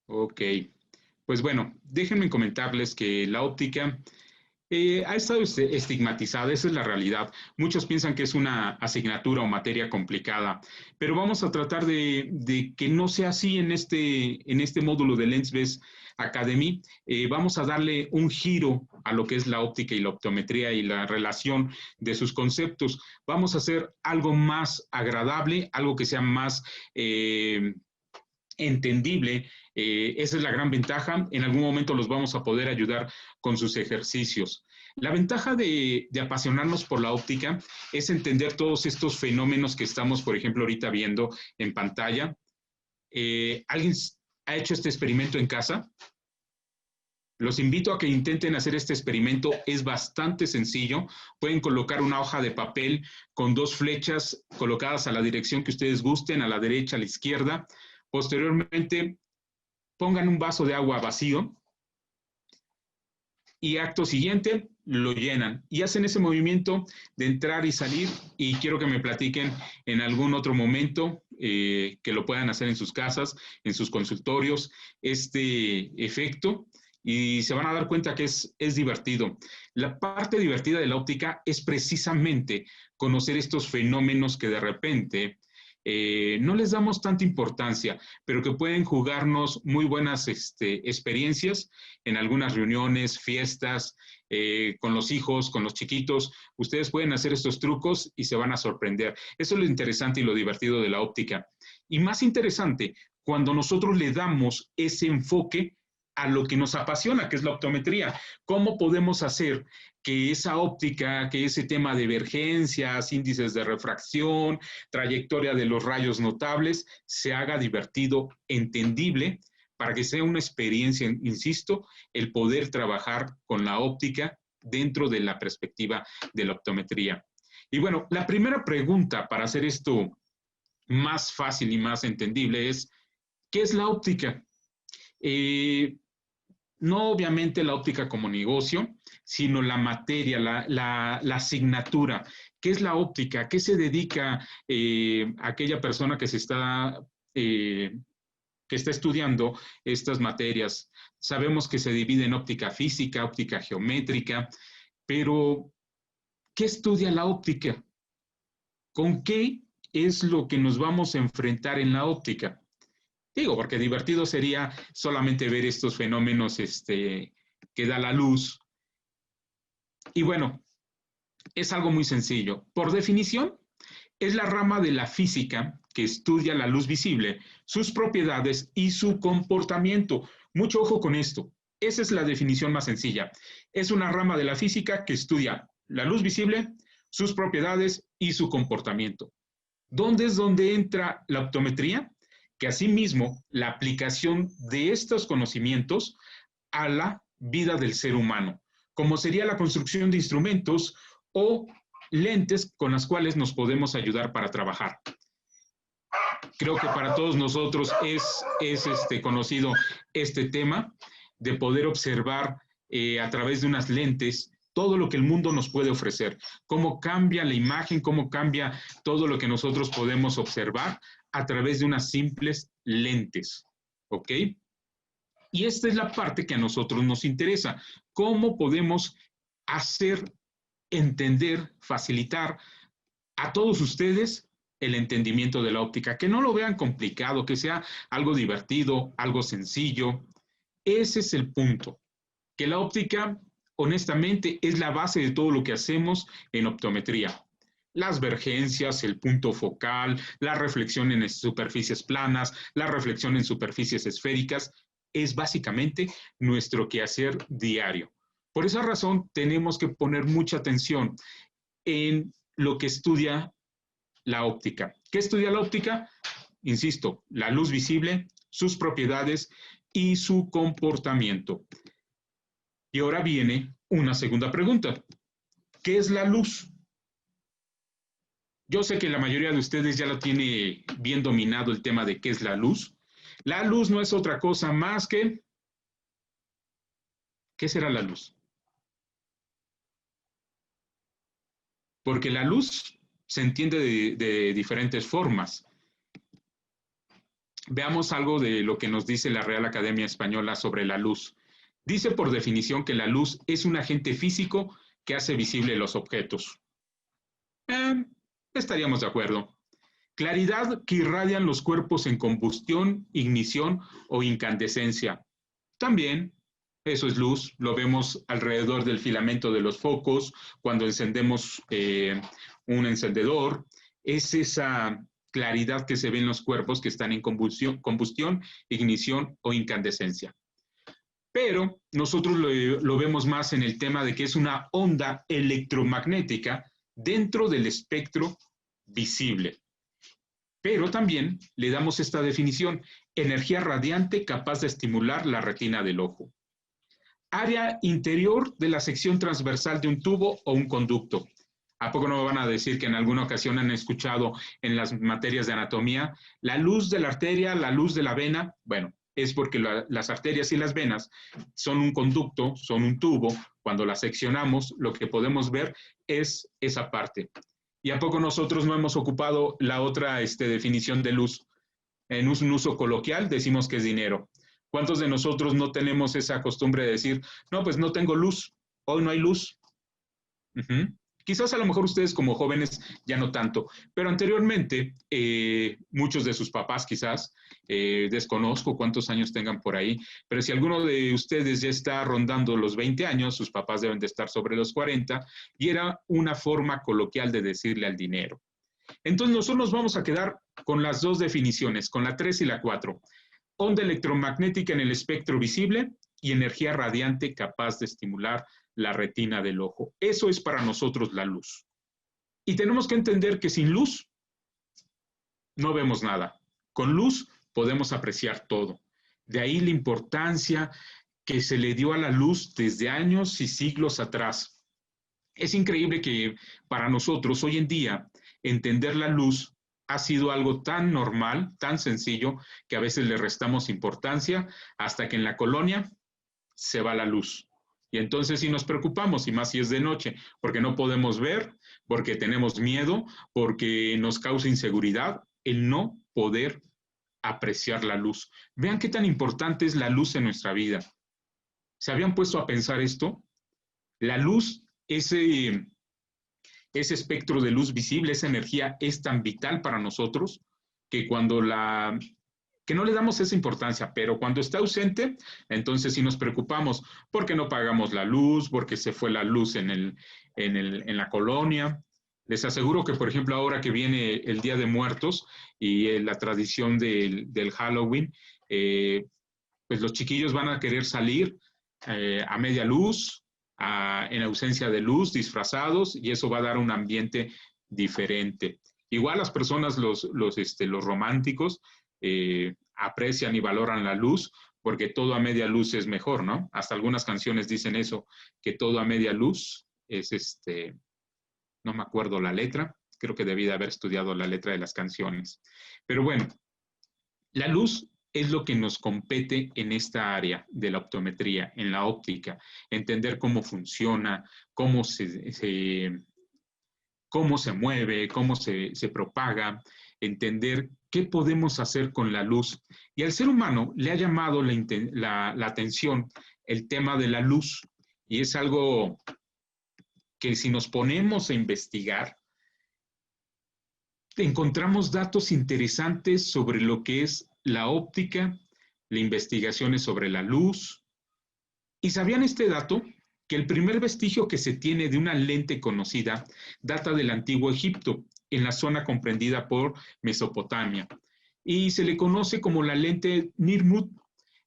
Ok, pues bueno, déjenme comentarles que la óptica ha estado estigmatizada, esa es la realidad. Muchos piensan que es una asignatura o materia complicada, pero vamos a tratar de que no sea así en este módulo de LensBest Academy. Vamos a darle un giro a lo que es la óptica y la optometría y la relación de sus conceptos. Vamos a hacer algo más agradable, algo que sea más entendible. Esa es la gran ventaja. En algún momento los vamos a poder ayudar con sus ejercicios. La ventaja de apasionarnos por la óptica es entender todos estos fenómenos que estamos, por ejemplo, ahorita viendo en pantalla. ¿Alguien ha hecho este experimento en casa? Los invito a que intenten hacer este experimento. Es bastante sencillo. Pueden colocar una hoja de papel con dos flechas colocadas a la dirección que ustedes gusten, a la derecha, a la izquierda. Posteriormente, pongan un vaso de agua vacío y acto siguiente lo llenan y hacen ese movimiento de entrar y salir, y quiero que me platiquen en algún otro momento que lo puedan hacer en sus casas, en sus consultorios, este efecto, y se van a dar cuenta que es divertido. La parte divertida de la óptica es precisamente conocer estos fenómenos que de repente no les damos tanta importancia, pero que pueden jugarnos muy buenas experiencias en algunas reuniones, fiestas, con los hijos, con los chiquitos. Ustedes pueden hacer estos trucos y se van a sorprender. Eso es lo interesante y lo divertido de la óptica. Y más interesante, cuando nosotros le damos ese enfoque a lo que nos apasiona, que es la optometría. ¿Cómo podemos hacer que esa óptica, que ese tema de divergencias, índices de refracción, trayectoria de los rayos notables, se haga divertido, entendible, para que sea una experiencia, insisto, el poder trabajar con la óptica dentro de la perspectiva de la optometría? Y bueno, la primera pregunta para hacer esto más fácil y más entendible es, ¿qué es la óptica? Eh, no obviamente la óptica como negocio, sino la materia, la asignatura. ¿Qué es la óptica? ¿A qué se dedica aquella persona eh, que está estudiando estas materias? Sabemos que se divide en óptica física, óptica geométrica, pero ¿qué estudia la óptica? ¿Con qué es lo que nos vamos a enfrentar en la óptica? Digo, porque divertido sería solamente ver estos fenómenos que da la luz. Y bueno, es algo muy sencillo. Por definición, es la rama de la física que estudia la luz visible, sus propiedades y su comportamiento. Mucho ojo con esto. Esa es la definición más sencilla. Es una rama de la física que estudia la luz visible, sus propiedades y su comportamiento. ¿Dónde es donde entra la optometría? Que asimismo la aplicación de estos conocimientos a la vida del ser humano, como sería la construcción de instrumentos o lentes con las cuales nos podemos ayudar para trabajar. Creo que para todos nosotros es conocido este tema de poder observar a través de unas lentes todo lo que el mundo nos puede ofrecer, cómo cambia la imagen, cómo cambia todo lo que nosotros podemos observar a través de unas simples lentes, ¿ok? Y esta es la parte que a nosotros nos interesa, cómo podemos hacer entender, facilitar a todos ustedes el entendimiento de la óptica, que no lo vean complicado, que sea algo divertido, algo sencillo. Ese es el punto, que la óptica, honestamente, es la base de todo lo que hacemos en optometría. Las vergencias, el punto focal, la reflexión en superficies planas, la reflexión en superficies esféricas, es básicamente nuestro quehacer diario. Por esa razón, tenemos que poner mucha atención en lo que estudia la óptica. ¿Qué estudia la óptica? Insisto, la luz visible, sus propiedades y su comportamiento. Y ahora viene una segunda pregunta. ¿Qué es la luz? Yo sé que la mayoría de ustedes ya lo tiene bien dominado el tema de qué es la luz. La luz no es otra cosa más que, ¿qué será la luz? Porque la luz se entiende de diferentes formas. Veamos algo de lo que nos dice la Real Academia Española sobre la luz. Dice por definición que la luz es un agente físico que hace visible los objetos. Estaríamos de acuerdo. Claridad que irradian los cuerpos en combustión, ignición o incandescencia. También, eso es luz, lo vemos alrededor del filamento de los focos, cuando encendemos un encendedor. Es esa claridad que se ve en los cuerpos que están en combustión, ignición o incandescencia. Pero nosotros lo vemos más en el tema de que es una onda electromagnética dentro del espectro visible. Pero también le damos esta definición: energía radiante capaz de estimular la retina del ojo. Área interior de la sección transversal de un tubo o un conducto. ¿A poco no me van a decir que en alguna ocasión han escuchado en las materias de anatomía la luz de la arteria, la luz de la vena? Bueno, es porque las arterias y las venas son un conducto, son un tubo. Cuando las seccionamos, lo que podemos ver es esa parte. ¿Y a poco nosotros no hemos ocupado la otra definición de luz? En un uso coloquial decimos que es dinero. ¿Cuántos de nosotros no tenemos esa costumbre de decir, no, pues no tengo luz, hoy no hay luz? Quizás a lo mejor ustedes como jóvenes ya no tanto, pero anteriormente muchos de sus papás quizás, desconozco cuántos años tengan por ahí, pero si alguno de ustedes ya está rondando los 20 años, sus papás deben de estar sobre los 40, y era una forma coloquial de decirle al dinero. Entonces nosotros nos vamos a quedar con las dos definiciones, con la 3 y la 4. Onda electromagnética en el espectro visible y energía radiante capaz de estimular la retina del ojo. Eso es para nosotros la luz. Y tenemos que entender que sin luz no vemos nada. Con luz podemos apreciar todo. De ahí la importancia que se le dio a la luz desde años y siglos atrás. Es increíble que para nosotros hoy en día entender la luz ha sido algo tan normal, tan sencillo, que a veces le restamos importancia hasta que en la colonia se va la luz. Y entonces sí nos preocupamos, y más si es de noche, porque no podemos ver, porque tenemos miedo, porque nos causa inseguridad el no poder apreciar la luz. Vean qué tan importante es la luz en nuestra vida. ¿Se habían puesto a pensar esto? La luz, ese espectro de luz visible, esa energía es tan vital para nosotros que que no le damos esa importancia, pero cuando está ausente, entonces sí nos preocupamos porque no pagamos la luz, porque se fue la luz en la colonia. Les aseguro que, por ejemplo, ahora que viene el Día de Muertos y la tradición del Halloween, pues los chiquillos van a querer salir a media luz, en ausencia de luz, disfrazados, y eso va a dar un ambiente diferente. Igual las personas, los románticos, aprecian y valoran la luz, porque todo a media luz es mejor, ¿no? Hasta algunas canciones dicen eso, que todo a media luz es no me acuerdo la letra, creo que debí de haber estudiado la letra de las canciones. Pero bueno, la luz es lo que nos compete en esta área de la optometría, en la óptica, entender cómo funciona, cómo cómo se mueve, cómo se propaga, entender qué podemos hacer con la luz. Y al ser humano le ha llamado la atención el tema de la luz, y es algo que si nos ponemos a investigar, encontramos datos interesantes sobre lo que es la óptica, la investigación sobre la luz. ¿Y sabían este dato? Que el primer vestigio que se tiene de una lente conocida data del antiguo Egipto, en la zona comprendida por Mesopotamia, y se le conoce como la lente Nirmud,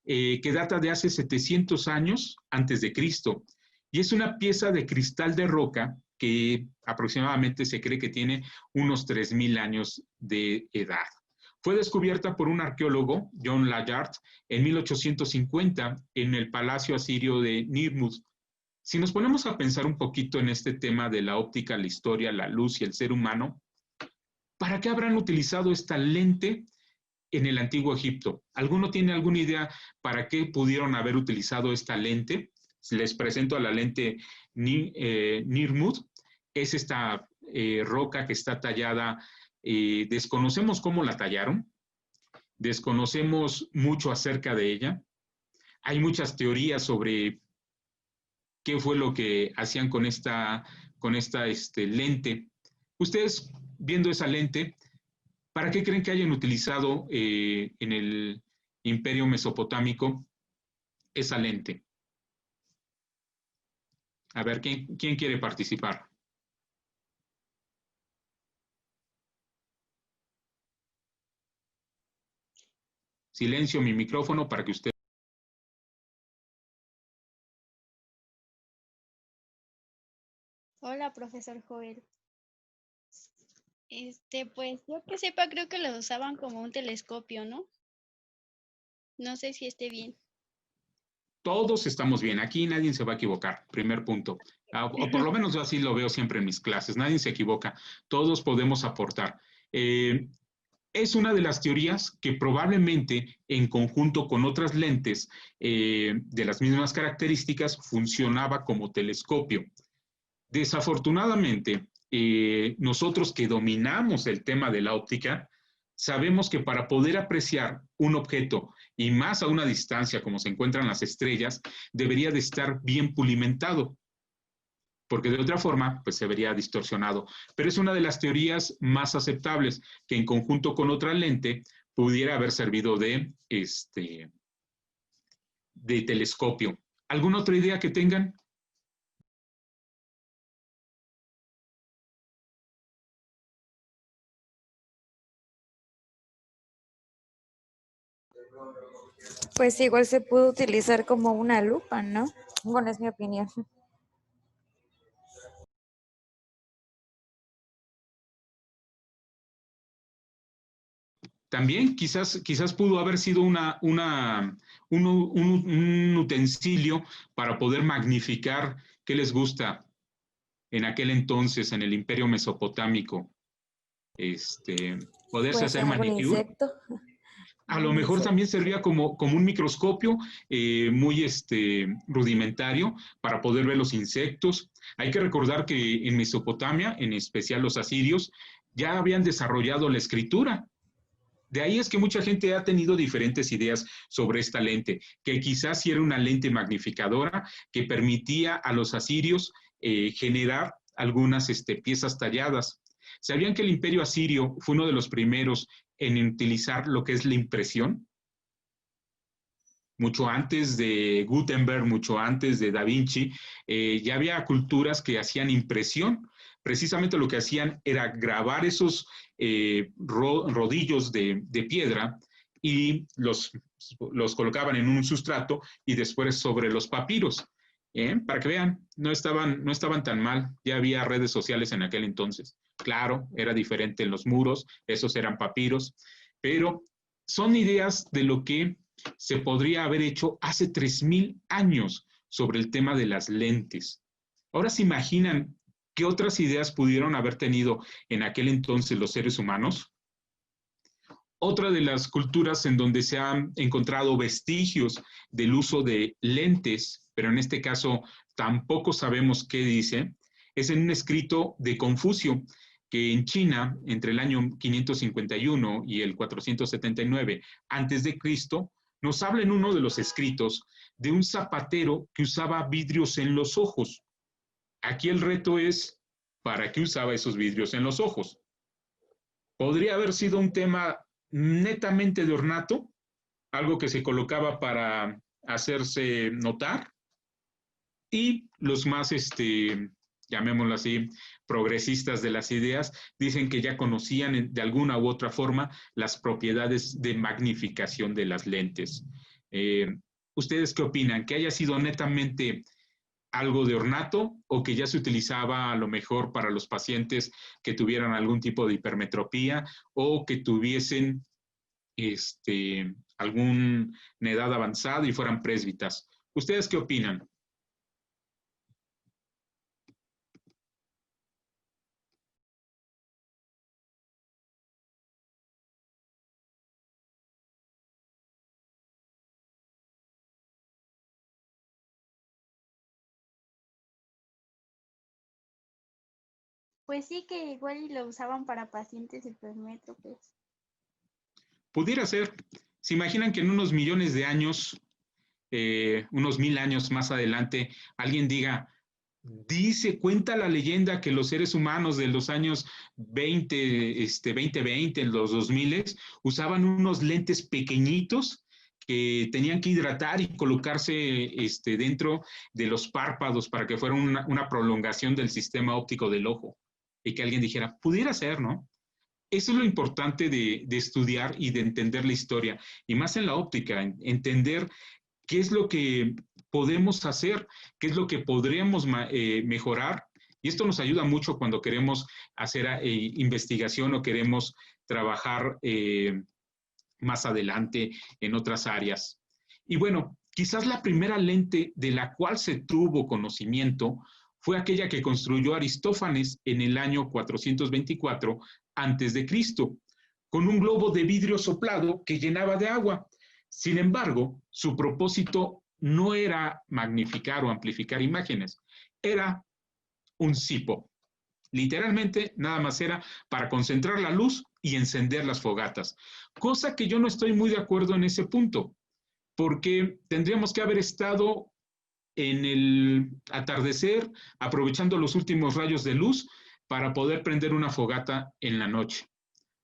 que data de hace 700 años antes de Cristo, y es una pieza de cristal de roca que aproximadamente se cree que tiene unos 3,000 años de edad. Fue descubierta por un arqueólogo, John Layard, en 1850 en el Palacio Asirio de Nirmud. Si nos ponemos a pensar un poquito en este tema de la óptica, la historia, la luz y el ser humano, ¿para qué habrán utilizado esta lente en el antiguo Egipto? ¿Alguno tiene alguna idea para qué pudieron haber utilizado esta lente? Les presento a la lente Nirmud. Es esta roca que está tallada, desconocemos cómo la tallaron, Desconocemos mucho acerca de ella. Hay muchas teorías sobre qué fue lo que hacían con esta lente. Ustedes, viendo esa lente, ¿para qué creen que hayan utilizado en el Imperio Mesopotámico esa lente? A ver, ¿quién quiere participar? Silencio mi micrófono para que usted... Hola, profesor Joel. Pues yo que sepa, creo que lo usaban como un telescopio, ¿no? No sé si esté bien. Todos estamos bien, aquí nadie se va a equivocar, primer punto. O por lo menos yo así lo veo siempre en mis clases, nadie se equivoca, todos podemos aportar. Es una de las teorías que probablemente en conjunto con otras lentes de las mismas características funcionaba como telescopio. Desafortunadamente, nosotros que dominamos el tema de la óptica, sabemos que para poder apreciar un objeto y más a una distancia como se encuentran las estrellas, debería de estar bien pulimentado, porque de otra forma, pues se vería distorsionado. Pero es una de las teorías más aceptables, que en conjunto con otra lente pudiera haber servido de telescopio. ¿Alguna otra idea que tengan? Pues igual se puede utilizar como una lupa, ¿no? Bueno, es mi opinión. También quizás pudo haber sido un utensilio para poder magnificar qué les gusta en aquel entonces en el Imperio Mesopotámico. Poderse Puede hacer ser algún manicure. insecto. A lo Algún mejor insecto. también servía como un microscopio muy rudimentario para poder ver los insectos. Hay que recordar que en Mesopotamia, en especial los asirios, ya habían desarrollado la escritura. De ahí es que mucha gente ha tenido diferentes ideas sobre esta lente, que quizás sí era una lente magnificadora que permitía a los asirios generar algunas piezas talladas. ¿Sabían que el imperio asirio fue uno de los primeros en utilizar lo que es la impresión? Mucho antes de Gutenberg, mucho antes de Da Vinci, ya había culturas que hacían impresión. Precisamente lo que hacían era grabar esos rodillos de piedra y los colocaban en un sustrato y después sobre los papiros. Para que vean, no estaban tan mal. Ya había redes sociales en aquel entonces. Claro, era diferente en los muros, esos eran papiros, pero son ideas de lo que se podría haber hecho hace 3000 años sobre el tema de las lentes. Ahora se imaginan qué otras ideas pudieron haber tenido en aquel entonces los seres humanos. Otra de las culturas en donde se han encontrado vestigios del uso de lentes, pero en este caso tampoco sabemos qué dice, es en un escrito de Confucio, que en China, entre el año 551 y el 479 antes de Cristo, nos habla en uno de los escritos de un zapatero que usaba vidrios en los ojos. Aquí el reto es, ¿para qué usaba esos vidrios en los ojos? Podría haber sido un tema netamente de ornato, algo que se colocaba para hacerse notar, y los más, llamémoslo así, progresistas de las ideas, dicen que ya conocían de alguna u otra forma las propiedades de magnificación de las lentes. ¿Ustedes qué opinan? ¿Que haya sido netamente algo de ornato o que ya se utilizaba a lo mejor para los pacientes que tuvieran algún tipo de hipermetropía o que tuviesen alguna edad avanzada y fueran presbitas? ¿Ustedes qué opinan? Pues sí, que igual y lo usaban para pacientes hipermétropes. pudiera ser. ¿Se imaginan que en unos millones de años, unos 1000 años más adelante, alguien diga, cuenta la leyenda que los seres humanos de los años 2020, en los 2000, usaban unos lentes pequeñitos que tenían que hidratar y colocarse dentro de los párpados para que fuera una prolongación del sistema óptico del ojo? Y que alguien dijera, pudiera ser, ¿no? Eso es lo importante de estudiar y de entender la historia, y más en la óptica, entender qué es lo que podemos hacer, qué es lo que podríamos mejorar. Y esto nos ayuda mucho cuando queremos hacer investigación o queremos trabajar más adelante en otras áreas. Y bueno, quizás la primera lente de la cual se tuvo conocimiento fue aquella que construyó Aristófanes en el año 424 a.C., con un globo de vidrio soplado que llenaba de agua. Sin embargo, su propósito no era magnificar o amplificar imágenes, era un cipo. Literalmente, nada más era para concentrar la luz y encender las fogatas. Cosa que yo no estoy muy de acuerdo en ese punto, porque tendríamos que haber estado en el atardecer, aprovechando los últimos rayos de luz para poder prender una fogata en la noche.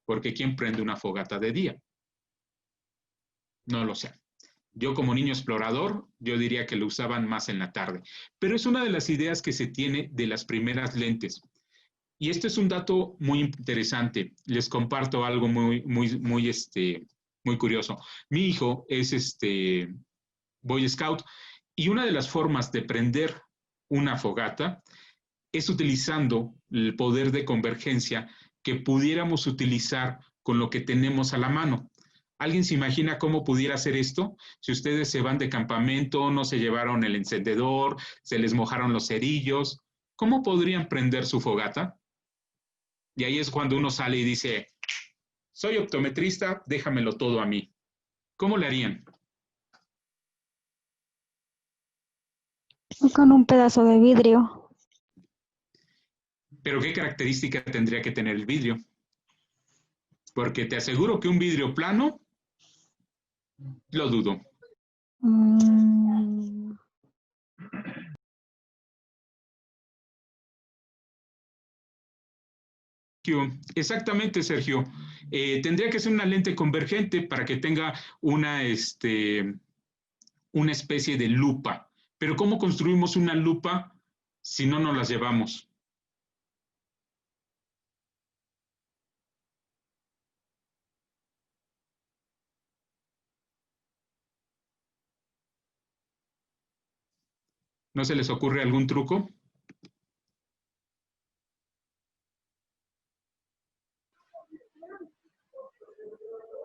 Porque ¿quién prende una fogata de día? No lo sé. Yo como niño explorador, yo diría que lo usaban más en la tarde. Pero es una de las ideas que se tiene de las primeras lentes. Y este es un dato muy interesante. Les comparto algo muy curioso. Mi hijo es Boy Scout, y una de las formas de prender una fogata es utilizando el poder de convergencia que pudiéramos utilizar con lo que tenemos a la mano. ¿Alguien se imagina cómo pudiera hacer esto? Si ustedes se van de campamento, no se llevaron el encendedor, se les mojaron los cerillos, ¿cómo podrían prender su fogata? Y ahí es cuando uno sale y dice, soy optometrista, déjamelo todo a mí. ¿Cómo le harían? Con un pedazo de vidrio. Pero ¿qué característica tendría que tener el vidrio? Porque te aseguro que un vidrio plano, lo dudo. Exactamente, Sergio. Tendría que ser una lente convergente para que tenga una especie de lupa. Pero ¿cómo construimos una lupa si no nos las llevamos? ¿No se les ocurre algún truco?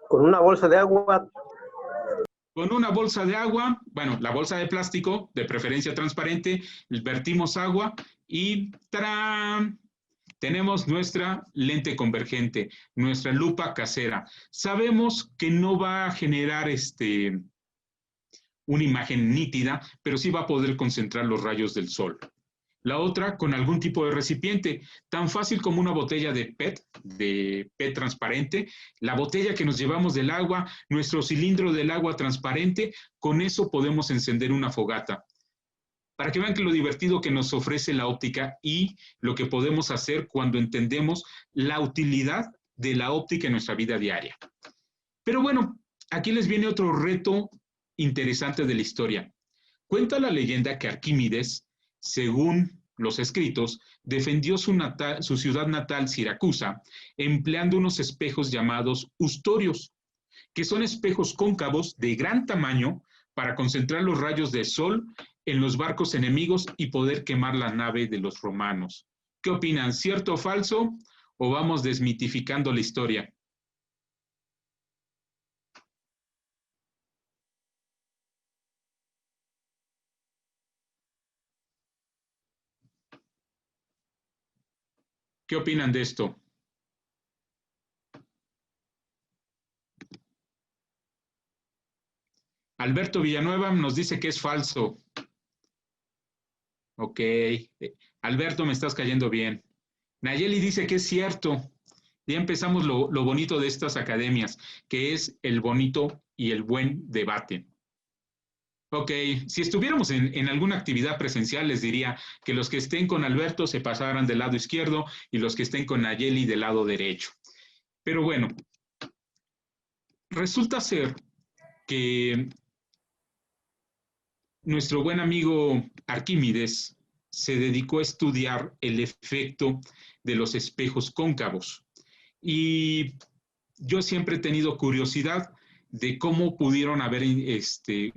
Con una bolsa de agua. Con una bolsa de agua, bueno, la bolsa de plástico, de preferencia transparente, vertimos agua y ¡tarán! Tenemos nuestra lente convergente, nuestra lupa casera. Sabemos que no va a generar una imagen nítida, pero sí va a poder concentrar los rayos del sol. La otra, con algún tipo de recipiente, tan fácil como una botella de PET transparente, la botella que nos llevamos del agua, nuestro cilindro del agua transparente, con eso podemos encender una fogata. Para que vean que lo divertido que nos ofrece la óptica y lo que podemos hacer cuando entendemos la utilidad de la óptica en nuestra vida diaria. Pero bueno, aquí les viene otro reto interesante de la historia. Cuenta la leyenda que Arquímedes, según los escritos, defendió su ciudad natal, Siracusa, empleando unos espejos llamados ustorios, que son espejos cóncavos de gran tamaño para concentrar los rayos de sol en los barcos enemigos y poder quemar la nave de los romanos. ¿Qué opinan? ¿Cierto o falso? ¿O vamos desmitificando la historia? ¿Qué opinan de esto? Alberto Villanueva nos dice que es falso. Ok. Alberto, me estás cayendo bien. Nayeli dice que es cierto. Ya empezamos lo bonito de estas academias, que es el bonito y el buen debate. Ok, si estuviéramos en alguna actividad presencial, les diría que los que estén con Alberto se pasaran del lado izquierdo y los que estén con Nayeli del lado derecho. Pero bueno, resulta ser que nuestro buen amigo Arquímedes se dedicó a estudiar el efecto de los espejos cóncavos. Y yo siempre he tenido curiosidad de cómo pudieron haber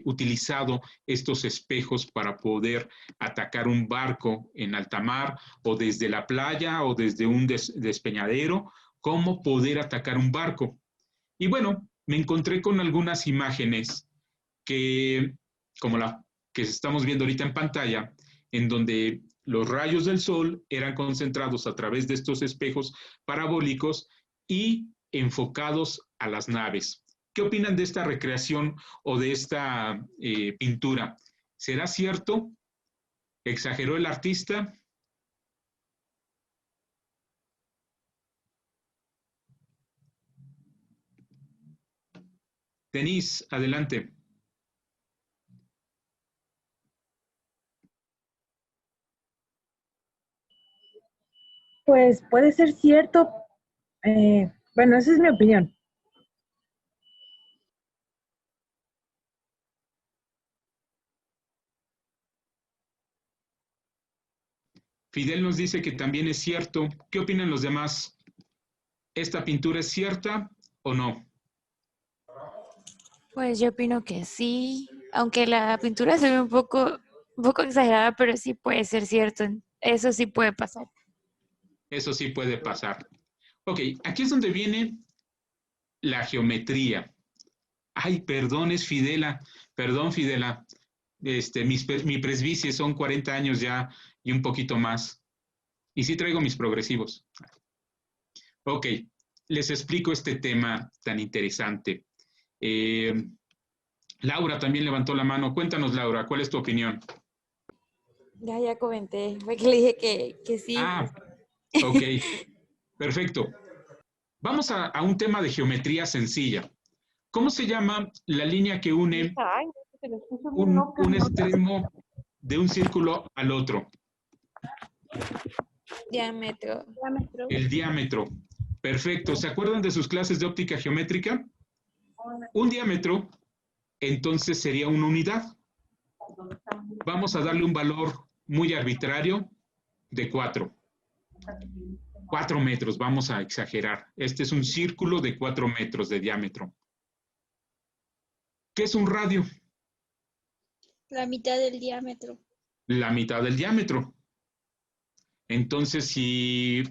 utilizado estos espejos para poder atacar un barco en alta mar o desde la playa o desde un despeñadero, cómo poder atacar un barco. Y bueno, me encontré con algunas imágenes que, como la que estamos viendo ahorita en pantalla, en donde los rayos del sol eran concentrados a través de estos espejos parabólicos y enfocados a las naves. ¿Qué opinan de esta recreación o de esta pintura? ¿Será cierto? ¿Exageró el artista? Denise, adelante. Pues puede ser cierto. Bueno, esa es mi opinión. Fidel nos dice que también es cierto. ¿Qué opinan los demás? ¿Esta pintura es cierta o no? Pues yo opino que sí, aunque la pintura se ve un poco exagerada, pero sí puede ser cierto. Eso sí puede pasar. Eso sí puede pasar. Ok, aquí es donde viene la geometría. Ay, perdón, es Fidela. Perdón, Fidela. Mi presbicie son 40 años ya y un poquito más. Y sí traigo mis progresivos. Ok, les explico este tema tan interesante. Eh, Laura también levantó la mano. Cuéntanos, Laura, ¿cuál es tu opinión? Ya comenté, fue que le dije que sí. Ah, ok, perfecto. Vamos a un tema de geometría sencilla. ¿Cómo se llama la línea que une Ay, se les puso bien loca. un extremo de un círculo al otro? Diámetro. Diámetro. El diámetro. Perfecto. ¿Se acuerdan de sus clases de óptica geométrica? Un diámetro, entonces sería una unidad. Vamos a darle un valor muy arbitrario de 4. 4 metros, vamos a exagerar. Este es un círculo de 4 metros de diámetro. ¿Qué es un radio? La mitad del diámetro. La mitad del diámetro. Entonces, si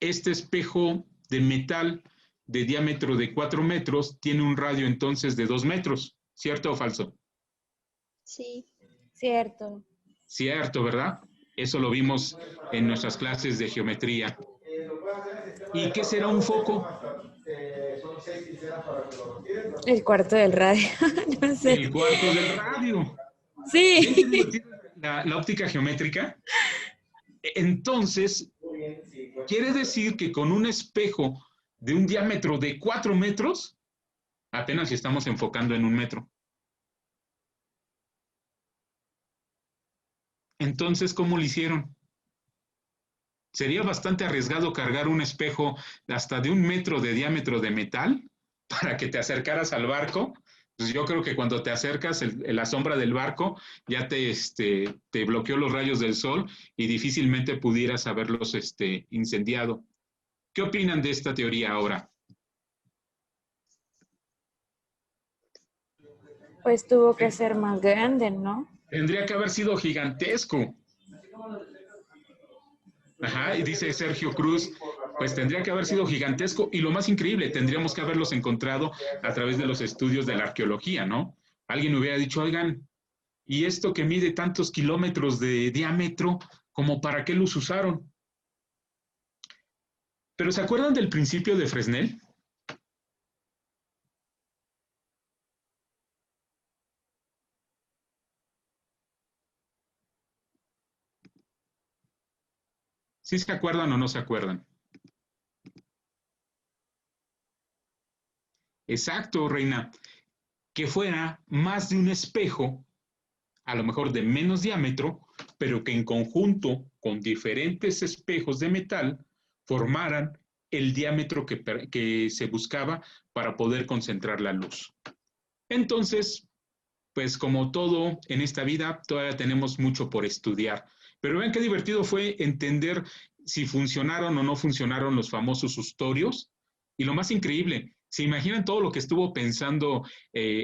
este espejo de metal de diámetro de 4 metros tiene un radio entonces de 2 metros, ¿cierto o falso? Sí. Cierto. Cierto, ¿verdad? Eso lo vimos en nuestras clases de geometría. ¿Y qué será un foco? El cuarto del radio, no sé. El cuarto del radio. ¿Ven qué Sí. divertida la óptica geométrica? Entonces, quiere decir que con un espejo de un diámetro de 4 metros, apenas si estamos enfocando en 1 metro. Entonces, ¿cómo lo hicieron? Sería bastante arriesgado cargar un espejo hasta de 1 metro de diámetro de metal para que te acercaras al barco. Pues yo creo que cuando te acercas, la sombra del barco ya te bloqueó los rayos del sol y difícilmente pudieras haberlos incendiado. ¿Qué opinan de esta teoría ahora? Pues tuvo que ser más grande, ¿no? Tendría que haber sido gigantesco. Ajá, y dice Sergio Cruz, pues tendría que haber sido gigantesco y lo más increíble, tendríamos que haberlos encontrado a través de los estudios de la arqueología, ¿no? Alguien hubiera dicho, oigan, ¿y esto que mide tantos kilómetros de diámetro, como para qué los usaron? Pero ¿se acuerdan del principio de Fresnel? ¿Sí se acuerdan o no se acuerdan? Exacto, Reina. Que fuera más de un espejo, a lo mejor de menos diámetro, pero que en conjunto con diferentes espejos de metal formaran el diámetro que se buscaba para poder concentrar la luz. Entonces, pues como todo en esta vida, todavía tenemos mucho por estudiar. Pero vean qué divertido fue entender si funcionaron o no funcionaron los famosos sustorios. Y lo más increíble, ¿se imaginan todo lo que estuvo pensando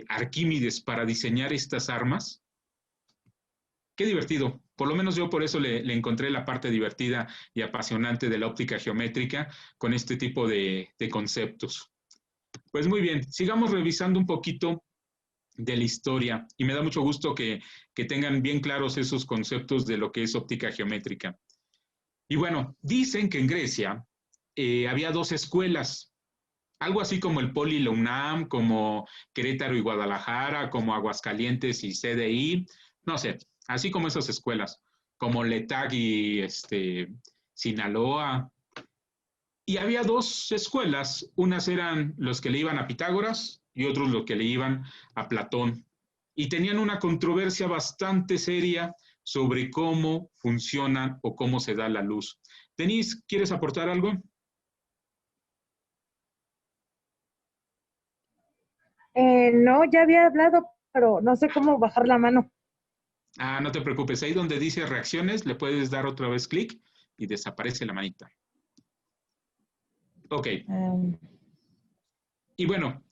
Arquímedes para diseñar estas armas? Qué divertido. Por lo menos yo por eso le encontré la parte divertida y apasionante de la óptica geométrica con este tipo de conceptos. Pues muy bien, sigamos revisando un poquito de la historia y me da mucho gusto que tengan bien claros esos conceptos de lo que es óptica geométrica. Y bueno, dicen que en Grecia había dos escuelas, algo así como el Poli y la UNAM, como Querétaro y Guadalajara, como Aguascalientes y CDI, no sé, así como esas escuelas, como LETAC y Sinaloa. Y había dos escuelas, unas eran los que le iban a Pitágoras y otros los que le iban a Platón. Y tenían una controversia bastante seria sobre cómo funcionan o cómo se da la luz. Denise, ¿quieres aportar algo? No, ya había hablado, pero no sé cómo bajar la mano. Ah, no te preocupes, ahí donde dice reacciones, le puedes dar otra vez clic y desaparece la manita. Ok. Y bueno,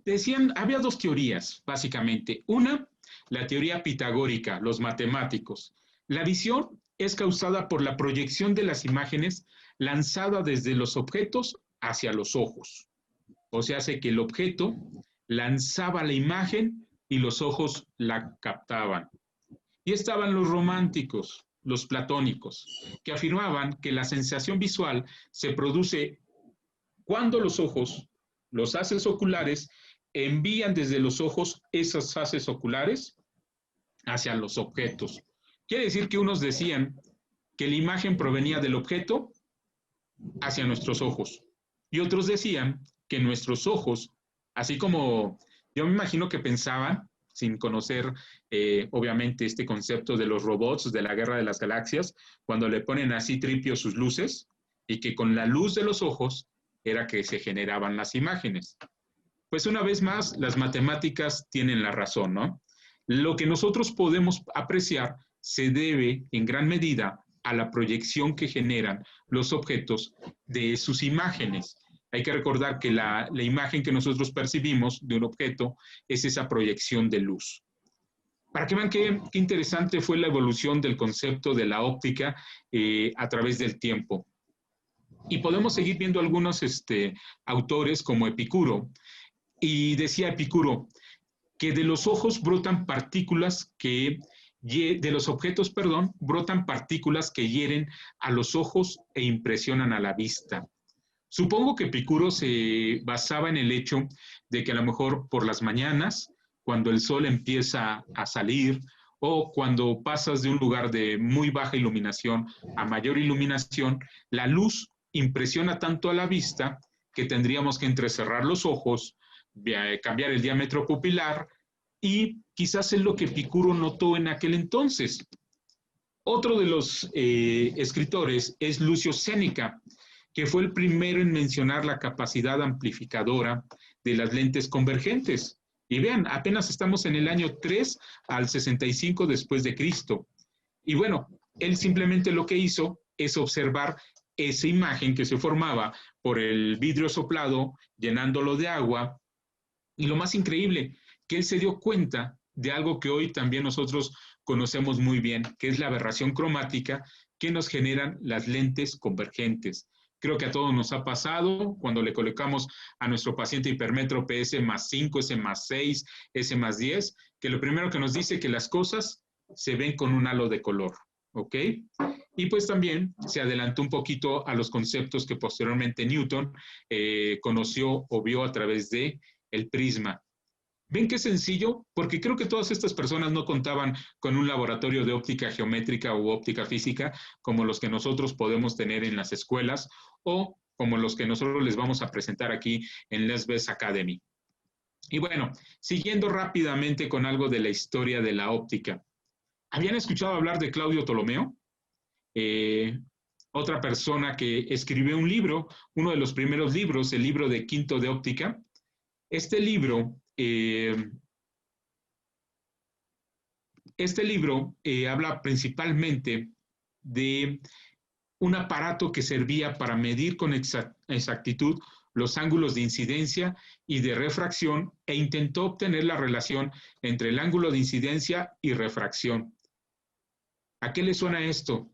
decían, había dos teorías, básicamente. Una, la teoría pitagórica, los matemáticos. La visión es causada por la proyección de las imágenes lanzada desde los objetos hacia los ojos. O sea, hace que el objeto lanzaba la imagen y los ojos la captaban. Y estaban los románticos, los platónicos, que afirmaban que la sensación visual se produce cuando los ojos, los haces oculares, envían desde los ojos esas haces oculares hacia los objetos. Quiere decir que unos decían que la imagen provenía del objeto hacia nuestros ojos y otros decían que nuestros ojos, así como yo me imagino que pensaban, sin conocer obviamente este concepto de los robots de la Guerra de las Galaxias, cuando le ponen así tripio sus luces y que con la luz de los ojos era que se generaban las imágenes. Pues una vez más, las matemáticas tienen la razón, ¿no? Lo que nosotros podemos apreciar se debe en gran medida a la proyección que generan los objetos de sus imágenes. Hay que recordar que la imagen que nosotros percibimos de un objeto es esa proyección de luz. Para que vean qué interesante fue la evolución del concepto de la óptica a través del tiempo. Y podemos seguir viendo algunos autores como Epicuro. Y decía Epicuro que de los ojos brotan partículas de los objetos, perdón, brotan partículas que hieren a los ojos e impresionan a la vista. Supongo que Epicuro se basaba en el hecho de que a lo mejor por las mañanas, cuando el sol empieza a salir, o cuando pasas de un lugar de muy baja iluminación a mayor iluminación, la luz impresiona tanto a la vista que tendríamos que entrecerrar los ojos, cambiar el diámetro pupilar, y quizás es lo que Epicuro notó en aquel entonces. Otro de los escritores es Lucio Séneca, que fue el primero en mencionar la capacidad amplificadora de las lentes convergentes. Y vean, apenas estamos en el año 3 al 65 después de Cristo. Y bueno, él simplemente lo que hizo es observar esa imagen que se formaba por el vidrio soplado, llenándolo de agua. Y lo más increíble, que él se dio cuenta de algo que hoy también nosotros conocemos muy bien, que es la aberración cromática que nos generan las lentes convergentes. Creo que a todos nos ha pasado cuando le colocamos a nuestro paciente hipermétrope S+5, S+6, S+10, que lo primero que nos dice que las cosas se ven con un halo de color, ¿ok? Y pues también se adelantó un poquito a los conceptos que posteriormente Newton conoció o vio a través de el prisma. ¿Ven qué sencillo? Porque creo que todas estas personas no contaban con un laboratorio de óptica geométrica u óptica física como los que nosotros podemos tener en las escuelas o como los que nosotros les vamos a presentar aquí en Lesbes Academy. Y bueno, siguiendo rápidamente con algo de la historia de la óptica. ¿Habían escuchado hablar de Claudio Ptolomeo? Otra persona que escribió un libro, uno de los primeros libros, el libro de Quinto de Óptica. Este libro habla principalmente de un aparato que servía para medir con exactitud los ángulos de incidencia y de refracción e intentó obtener la relación entre el ángulo de incidencia y refracción. ¿A qué le suena esto?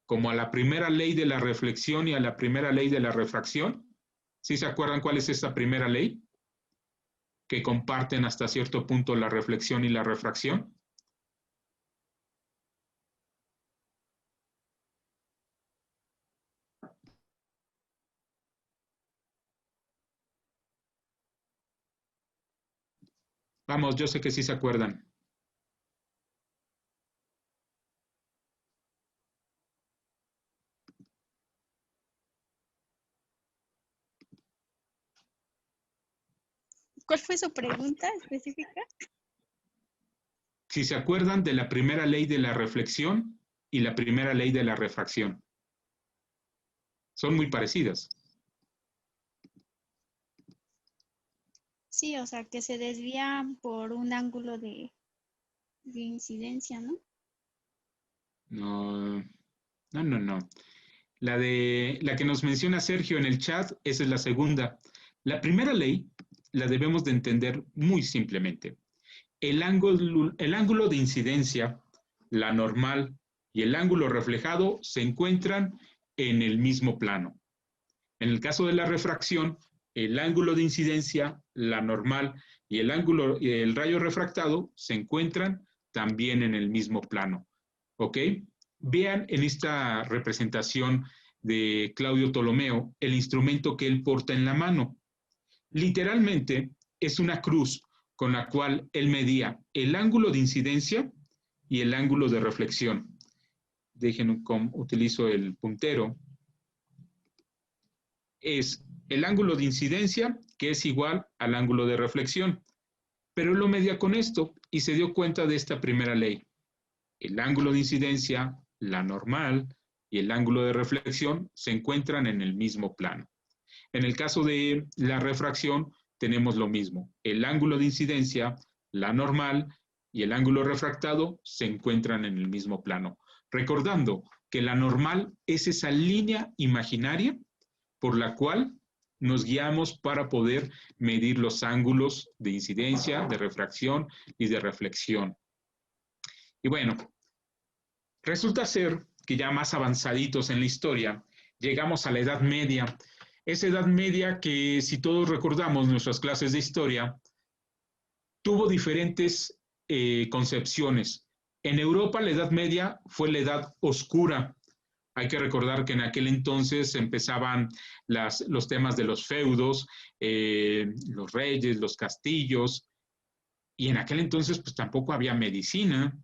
¿Como a la primera ley de la reflexión y a la primera ley de la refracción? ¿Sí se acuerdan cuál es esta primera ley? Que comparten hasta cierto punto la reflexión y la refracción. Vamos, yo sé que sí se acuerdan. ¿Cuál fue su pregunta específica? Si se acuerdan de la primera ley de la reflexión y la primera ley de la refracción. Son muy parecidas. Sí, o sea, que se desvían por un ángulo de incidencia, ¿no? No. La que nos menciona Sergio en el chat, esa es la segunda. La primera ley la debemos de entender muy simplemente. El ángulo de incidencia, la normal y el ángulo reflejado se encuentran en el mismo plano. En el caso de la refracción, el ángulo de incidencia, la normal y el rayo refractado se encuentran también en el mismo plano. ¿Ok? Vean en esta representación de Claudio Ptolomeo el instrumento que él porta en la mano. Literalmente es una cruz con la cual él medía el ángulo de incidencia y el ángulo de reflexión. Déjenme utilizo el puntero. Es el ángulo de incidencia que es igual al ángulo de reflexión. Pero él lo medía con esto y se dio cuenta de esta primera ley. El ángulo de incidencia, la normal y el ángulo de reflexión se encuentran en el mismo plano. En el caso de la refracción tenemos lo mismo. El ángulo de incidencia, la normal y el ángulo refractado se encuentran en el mismo plano. Recordando que la normal es esa línea imaginaria por la cual nos guiamos para poder medir los ángulos de incidencia, de refracción y de reflexión. Y bueno, resulta ser que ya más avanzaditos en la historia, llegamos a la Edad Media. Esa Edad Media que, si todos recordamos nuestras clases de historia, tuvo diferentes concepciones. En Europa la Edad Media fue la Edad Oscura. Hay que recordar que en aquel entonces empezaban los temas de los feudos, los reyes, los castillos, y en aquel entonces pues tampoco había medicina.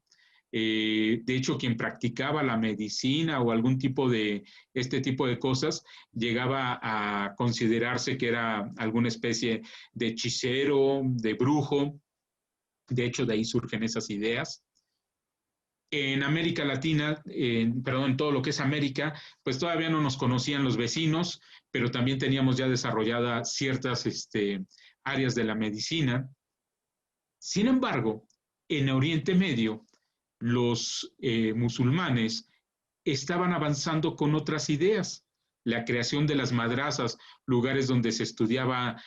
De hecho, quien practicaba la medicina o algún tipo de este tipo de cosas llegaba a considerarse que era alguna especie de hechicero, de brujo. De hecho, de ahí surgen esas ideas. En América Latina, en todo lo que es América, pues todavía no nos conocían los vecinos, pero también teníamos ya desarrolladas ciertas áreas de la medicina. Sin embargo, en Oriente Medio, los musulmanes estaban avanzando con otras ideas. La creación de las madrazas, lugares donde se estudiaba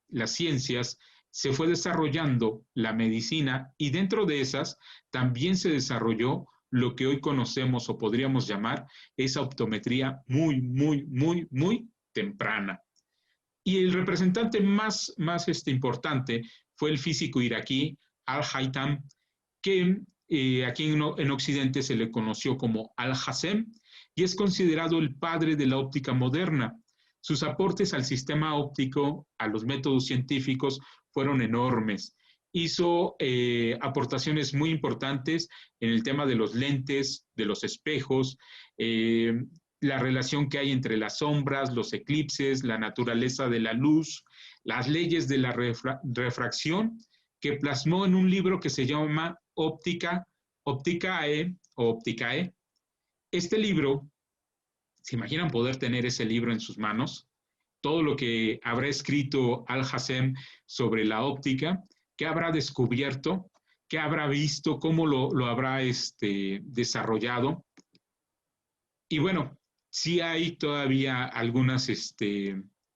las ciencias, se fue desarrollando la medicina y dentro de esas también se desarrolló lo que hoy conocemos o podríamos llamar esa optometría muy, muy, muy, muy temprana. Y el representante más importante fue el físico iraquí Al-Haytham, que aquí en Occidente se le conoció como Al-Hassem y es considerado el padre de la óptica moderna. Sus aportes al sistema óptico, a los métodos científicos, fueron enormes. Hizo aportaciones muy importantes en el tema de los lentes, de los espejos, la relación que hay entre las sombras, los eclipses, la naturaleza de la luz, las leyes de la refracción, que plasmó en un libro que se llama Opticae. Este libro, ¿se imaginan poder tener ese libro en sus manos? Todo lo que habrá escrito Al-Hassem sobre la óptica, qué habrá descubierto, qué habrá visto, cómo lo habrá desarrollado. Y bueno, sí hay todavía algunas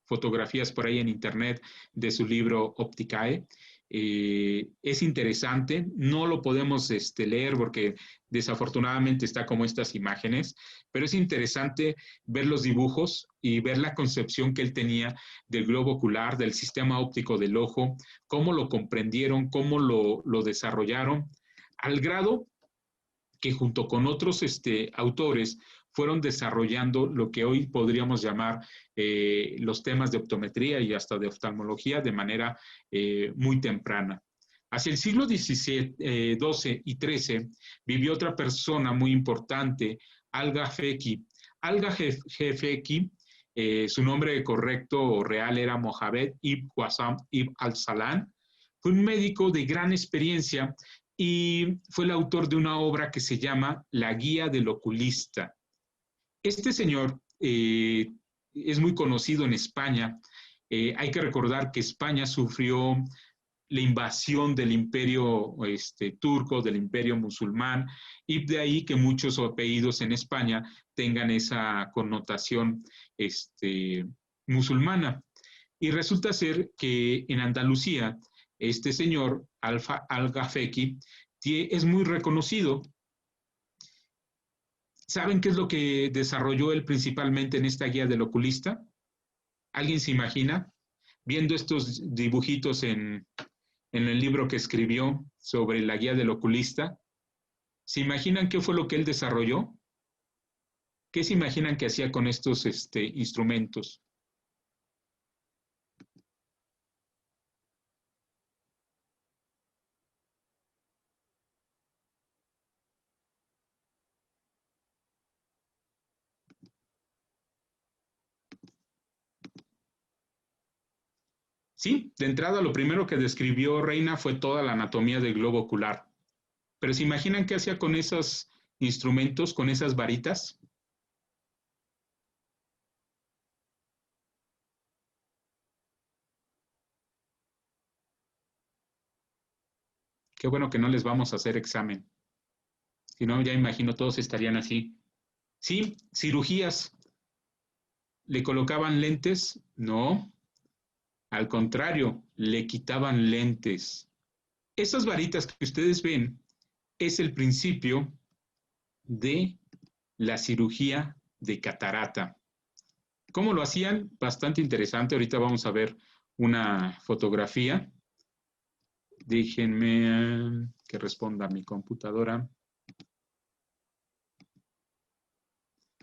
fotografías por ahí en internet de su libro Opticae. Es interesante, no lo podemos leer porque desafortunadamente está como estas imágenes, pero es interesante ver los dibujos y ver la concepción que él tenía del globo ocular, del sistema óptico del ojo, cómo lo comprendieron, cómo lo desarrollaron, al grado que junto con otros autores fueron desarrollando lo que hoy podríamos llamar los temas de optometría y hasta de oftalmología de manera muy temprana. Hacia el siglo XII y XIII vivió otra persona muy importante, Al-Gafeki. Al-Gafeki, su nombre correcto o real era Mohamed ibn Qasim ibn al-Salan, fue un médico de gran experiencia y fue el autor de una obra que se llama La Guía del Oculista. Este señor es muy conocido en España. Hay que recordar que España sufrió la invasión del imperio turco, del imperio musulmán, y de ahí que muchos apellidos en España tengan esa connotación musulmana. Y resulta ser que en Andalucía, este señor, Al-Gafeki, es muy reconocido. ¿Saben qué es lo que desarrolló él principalmente en esta guía del oculista? ¿Alguien se imagina? Viendo estos dibujitos en el libro que escribió sobre la guía del oculista, ¿se imaginan qué fue lo que él desarrolló? ¿Qué se imaginan que hacía con estos instrumentos? Sí, de entrada lo primero que describió Reina fue toda la anatomía del globo ocular. Pero ¿se imaginan qué hacía con esos instrumentos, con esas varitas? Qué bueno que no les vamos a hacer examen. Si no, ya imagino todos estarían así. Sí, cirugías. ¿Le colocaban lentes? No. Al contrario, le quitaban lentes. Esas varitas que ustedes ven es el principio de la cirugía de catarata. ¿Cómo lo hacían? Bastante interesante. Ahorita vamos a ver una fotografía. Déjenme que responda a mi computadora.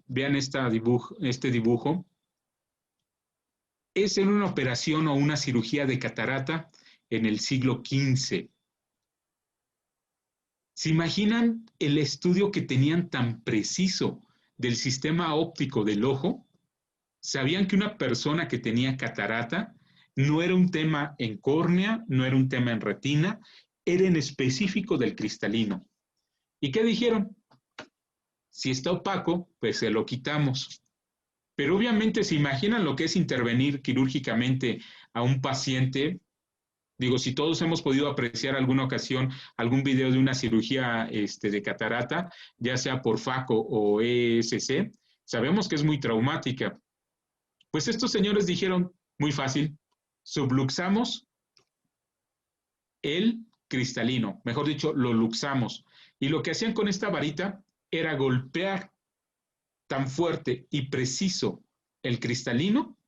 Vean este dibujo. Es en una operación o una cirugía de catarata en el siglo XV. ¿Se imaginan el estudio que tenían tan preciso del sistema óptico del ojo? ¿Sabían que una persona que tenía catarata no era un tema en córnea, no era un tema en retina, era en específico del cristalino? ¿Y qué dijeron? Si está opaco, pues se lo quitamos. Pero obviamente se imaginan lo que es intervenir quirúrgicamente a un paciente. Digo, si todos hemos podido apreciar alguna ocasión algún video de una cirugía de catarata, ya sea por FACO o ESC, sabemos que es muy traumática. Pues estos señores dijeron, muy fácil, subluxamos el cristalino, mejor dicho, lo luxamos. Y lo que hacían con esta varita era golpear tan fuerte y preciso el cristalino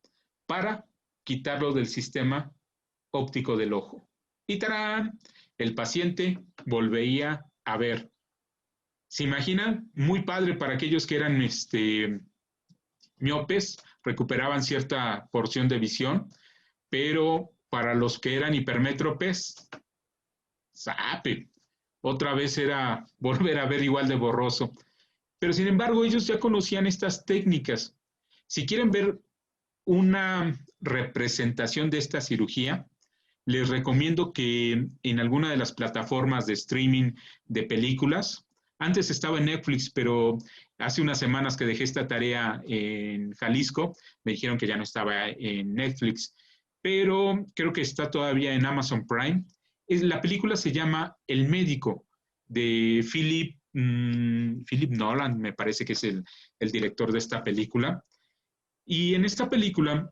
para quitarlo del sistema óptico del ojo. Y ¡tarán! El paciente volvería a ver. ¿Se imaginan? Muy padre para aquellos que eran miopes, recuperaban cierta porción de visión, pero para los que eran hipermétropes, ¡sape! Otra vez era volver a ver igual de borroso. Pero sin embargo, ellos ya conocían estas técnicas. Si quieren ver una representación de esta cirugía, les recomiendo que en alguna de las plataformas de streaming de películas, antes estaba en Netflix, pero hace unas semanas que dejé esta tarea en Jalisco, me dijeron que ya no estaba en Netflix, pero creo que está todavía en Amazon Prime. La película se llama El Médico, de Philip Nolan, me parece que es el director de esta película. Y en esta película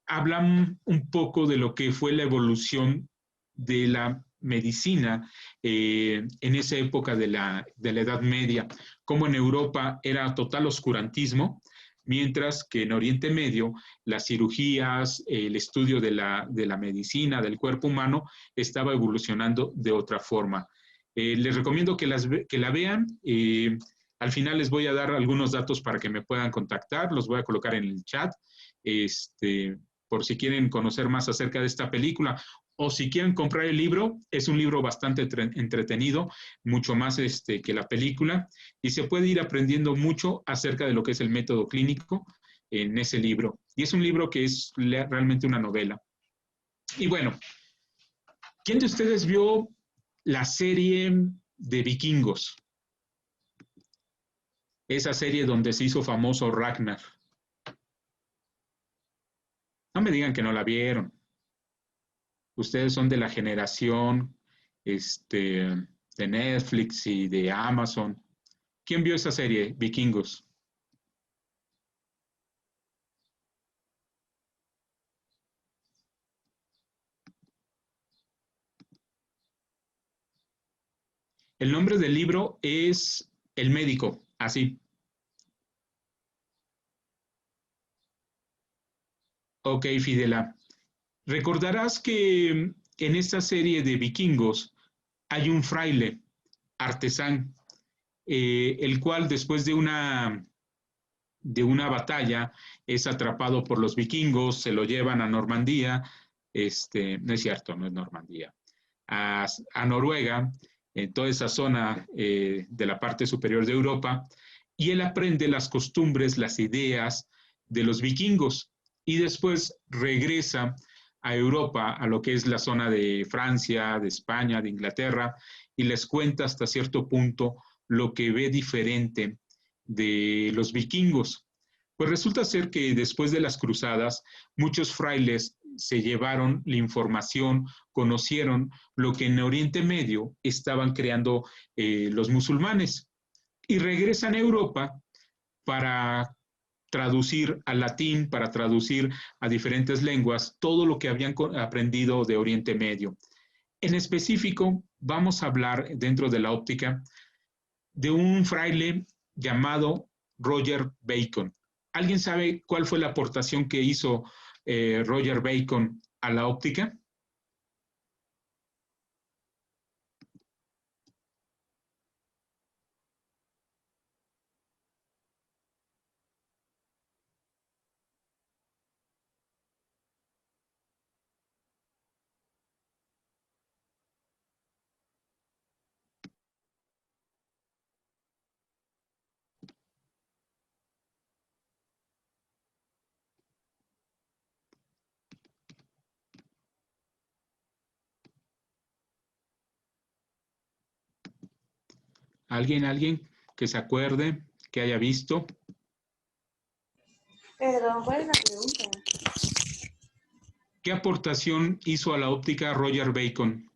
hablan un poco de lo que fue la evolución de la medicina en esa época de la Edad Media, como en Europa era total oscurantismo, mientras que en Oriente Medio las cirugías, el estudio de la medicina, del cuerpo humano, estaba evolucionando de otra forma. Les recomiendo que la vean. Al final les voy a dar algunos datos para que me puedan contactar, los voy a colocar en el chat, por si quieren conocer más acerca de esta película o si quieren comprar el libro. Es un libro bastante entretenido, mucho más que la película, y se puede ir aprendiendo mucho acerca de lo que es el método clínico en ese libro. Y es un libro que es realmente una novela. Y bueno, ¿quién de ustedes vio la serie de Vikingos? Esa serie donde se hizo famoso Ragnar. No me digan que no la vieron. Ustedes son de la generación de Netflix y de Amazon. ¿Quién vio esa serie, Vikingos? El nombre del libro es El Médico, así. Ok, Fidela. Recordarás que en esta serie de Vikingos hay un fraile artesán, el cual después de una batalla es atrapado por los vikingos, se lo llevan a Normandía, no es cierto, no es Normandía, a Noruega, en toda esa zona de la parte superior de Europa, y él aprende las costumbres, las ideas de los vikingos, y después regresa a Europa, a lo que es la zona de Francia, de España, de Inglaterra, y les cuenta hasta cierto punto lo que ve diferente de los vikingos. Pues resulta ser que después de las cruzadas, muchos frailes se llevaron la información, conocieron lo que en Oriente Medio estaban creando los musulmanes y regresan a Europa para traducir al latín, para traducir a diferentes lenguas todo lo que habían aprendido de Oriente Medio. En específico, vamos a hablar dentro de la óptica de un fraile llamado Roger Bacon. ¿Alguien sabe cuál fue la aportación que hizo Roger Bacon a la óptica? ¿Alguien que se acuerde, que haya visto? Perdón, ¿cuál es la pregunta? ¿Qué aportación hizo a la óptica Roger Bacon?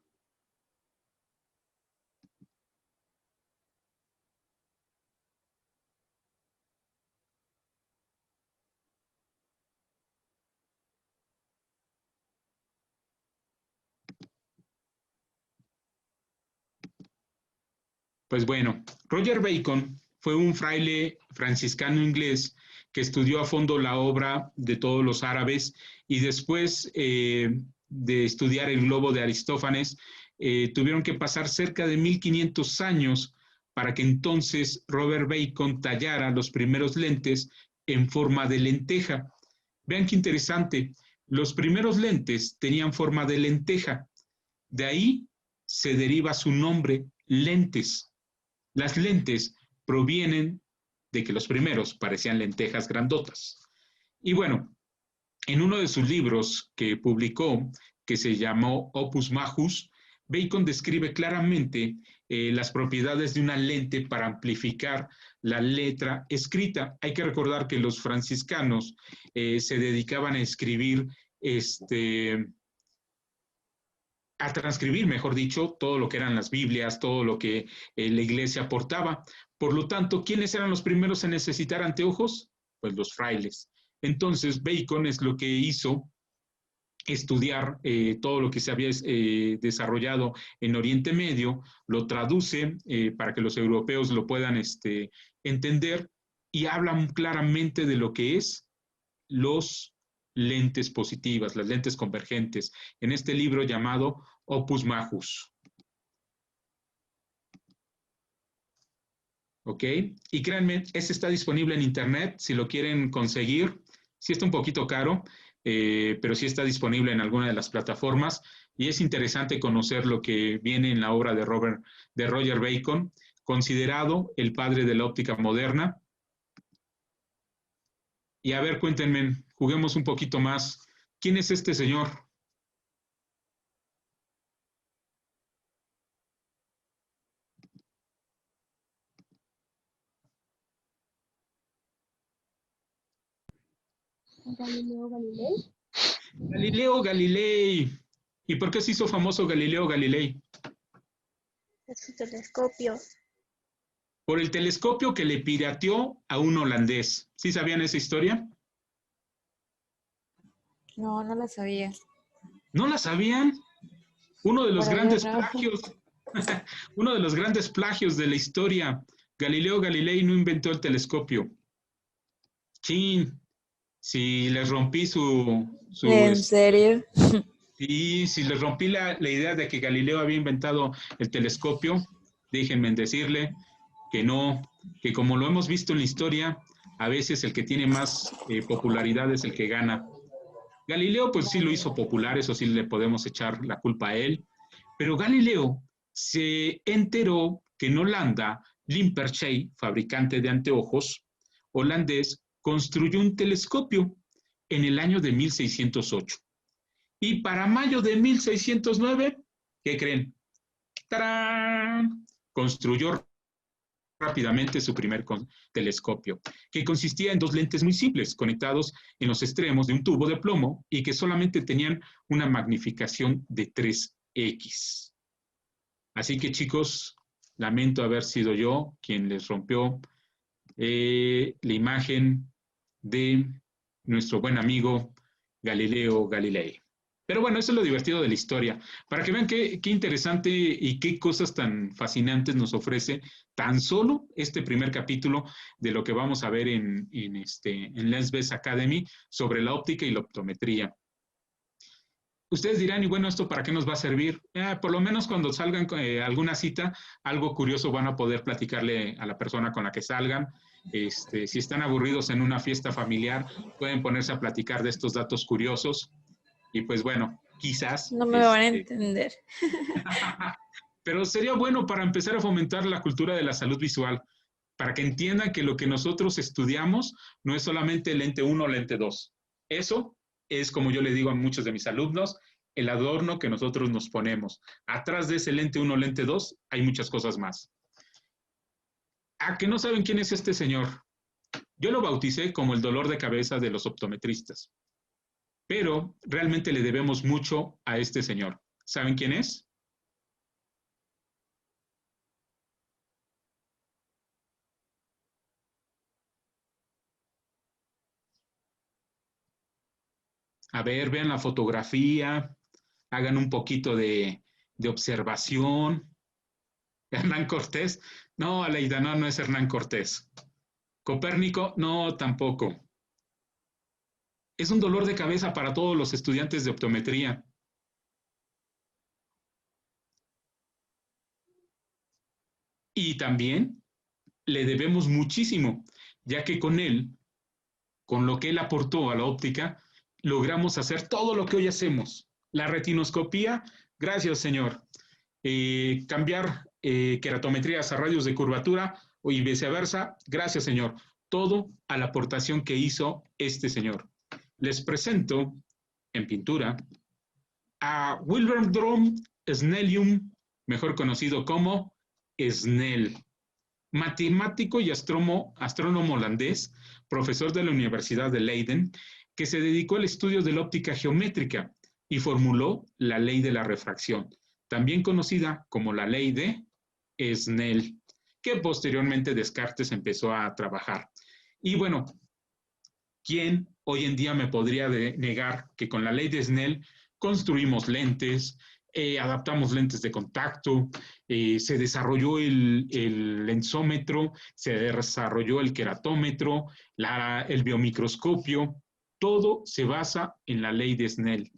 Pues bueno, Roger Bacon fue un fraile franciscano inglés que estudió a fondo la obra de todos los árabes y después de estudiar el globo de Aristófanes, tuvieron que pasar cerca de 1500 años para que entonces Robert Bacon tallara los primeros lentes en forma de lenteja. Vean qué interesante, los primeros lentes tenían forma de lenteja, de ahí se deriva su nombre, lentes. Las lentes provienen de que los primeros parecían lentejas grandotas. Y bueno, en uno de sus libros que publicó, que se llamó Opus Majus, Bacon describe claramente las propiedades de una lente para amplificar la letra escrita. Hay que recordar que los franciscanos se dedicaban a escribir, a transcribir, mejor dicho, todo lo que eran las Biblias, todo lo que la iglesia aportaba. Por lo tanto, ¿quiénes eran los primeros en necesitar anteojos? Pues los frailes. Entonces, Bacon es lo que hizo estudiar todo lo que se había desarrollado en Oriente Medio, lo traduce para que los europeos lo puedan entender y hablan claramente de lo que es los lentes positivas, las lentes convergentes, en este libro llamado Opus Majus. ¿Ok? Y créanme, este está disponible en internet, si lo quieren conseguir, sí está un poquito caro, pero sí está disponible en alguna de las plataformas y es interesante conocer lo que viene en la obra de Roger Bacon, considerado el padre de la óptica moderna. Y a ver, cuéntenme, juguemos un poquito más. ¿Quién es este señor? Galileo Galilei. Galileo Galilei. ¿Y por qué se hizo famoso Galileo Galilei? Es su telescopio. Por el telescopio que le pirateó a un holandés. ¿Sí sabían esa historia? No, no la sabía. ¿No la sabían? Uno de los Por ahí grandes abajo. plagios, uno de los grandes plagios de la historia. Galileo Galilei no inventó el telescopio. Chin, si les rompí ¿En serio? sí, si les rompí la idea de que Galileo había inventado el telescopio, déjenme decirle que no, que como lo hemos visto en la historia, a veces el que tiene más popularidad es el que gana. Galileo pues sí lo hizo popular, eso sí le podemos echar la culpa a él, pero Galileo se enteró que en Holanda, Lippershey, fabricante de anteojos holandés, construyó un telescopio en el año de 1608. Y para mayo de 1609, ¿qué creen? ¡Tarán! Construyó rápidamente su primer telescopio, que consistía en dos lentes muy simples, conectados en los extremos de un tubo de plomo y que solamente tenían una magnificación de 3x. Así que, chicos, lamento haber sido yo quien les rompió la imagen de nuestro buen amigo Galileo Galilei. Pero bueno, eso es lo divertido de la historia, para que vean qué interesante y qué cosas tan fascinantes nos ofrece tan solo este primer capítulo de lo que vamos a ver en Lens Academy sobre la óptica y la optometría. Ustedes dirán, y bueno, ¿esto para qué nos va a servir? Por lo menos cuando salgan alguna cita, algo curioso van a poder platicarle a la persona con la que salgan. Si están aburridos en una fiesta familiar, pueden ponerse a platicar de estos datos curiosos. Y pues bueno, quizás... No me van a entender. Pero sería bueno para empezar a fomentar la cultura de la salud visual, para que entiendan que lo que nosotros estudiamos no es solamente lente 1 o lente 2. Eso es, como yo le digo a muchos de mis alumnos, el adorno que nosotros nos ponemos. Atrás de ese lente 1 o lente 2 hay muchas cosas más. ¿A que no saben quién es este señor? Yo lo bauticé como el dolor de cabeza de los optometristas. Pero realmente le debemos mucho a este señor. ¿Saben quién es? A ver, vean la fotografía, hagan un poquito de observación. ¿Hernán Cortés? No, Aleida, no es Hernán Cortés. ¿Copérnico? No, tampoco. Es un dolor de cabeza para todos los estudiantes de optometría. Y también le debemos muchísimo, ya que con él, con lo que él aportó a la óptica, logramos hacer todo lo que hoy hacemos. La retinoscopía, gracias señor. Cambiar queratometrías a radios de curvatura, y viceversa. Gracias, señor. Todo a la aportación que hizo este señor. Les presento en pintura a Wilhelm Snellium, mejor conocido como Snell, matemático y astrónomo holandés, profesor de la Universidad de Leiden, que se dedicó al estudio de la óptica geométrica y formuló la ley de la refracción, también conocida como la ley de Snell, que posteriormente Descartes empezó a trabajar. Y bueno, ¿quién hoy en día me podría negar que con la ley de Snell construimos lentes, adaptamos lentes de contacto, se desarrolló el lensómetro, se desarrolló el queratómetro, el biomicroscopio? Todo se basa en la ley de Snell.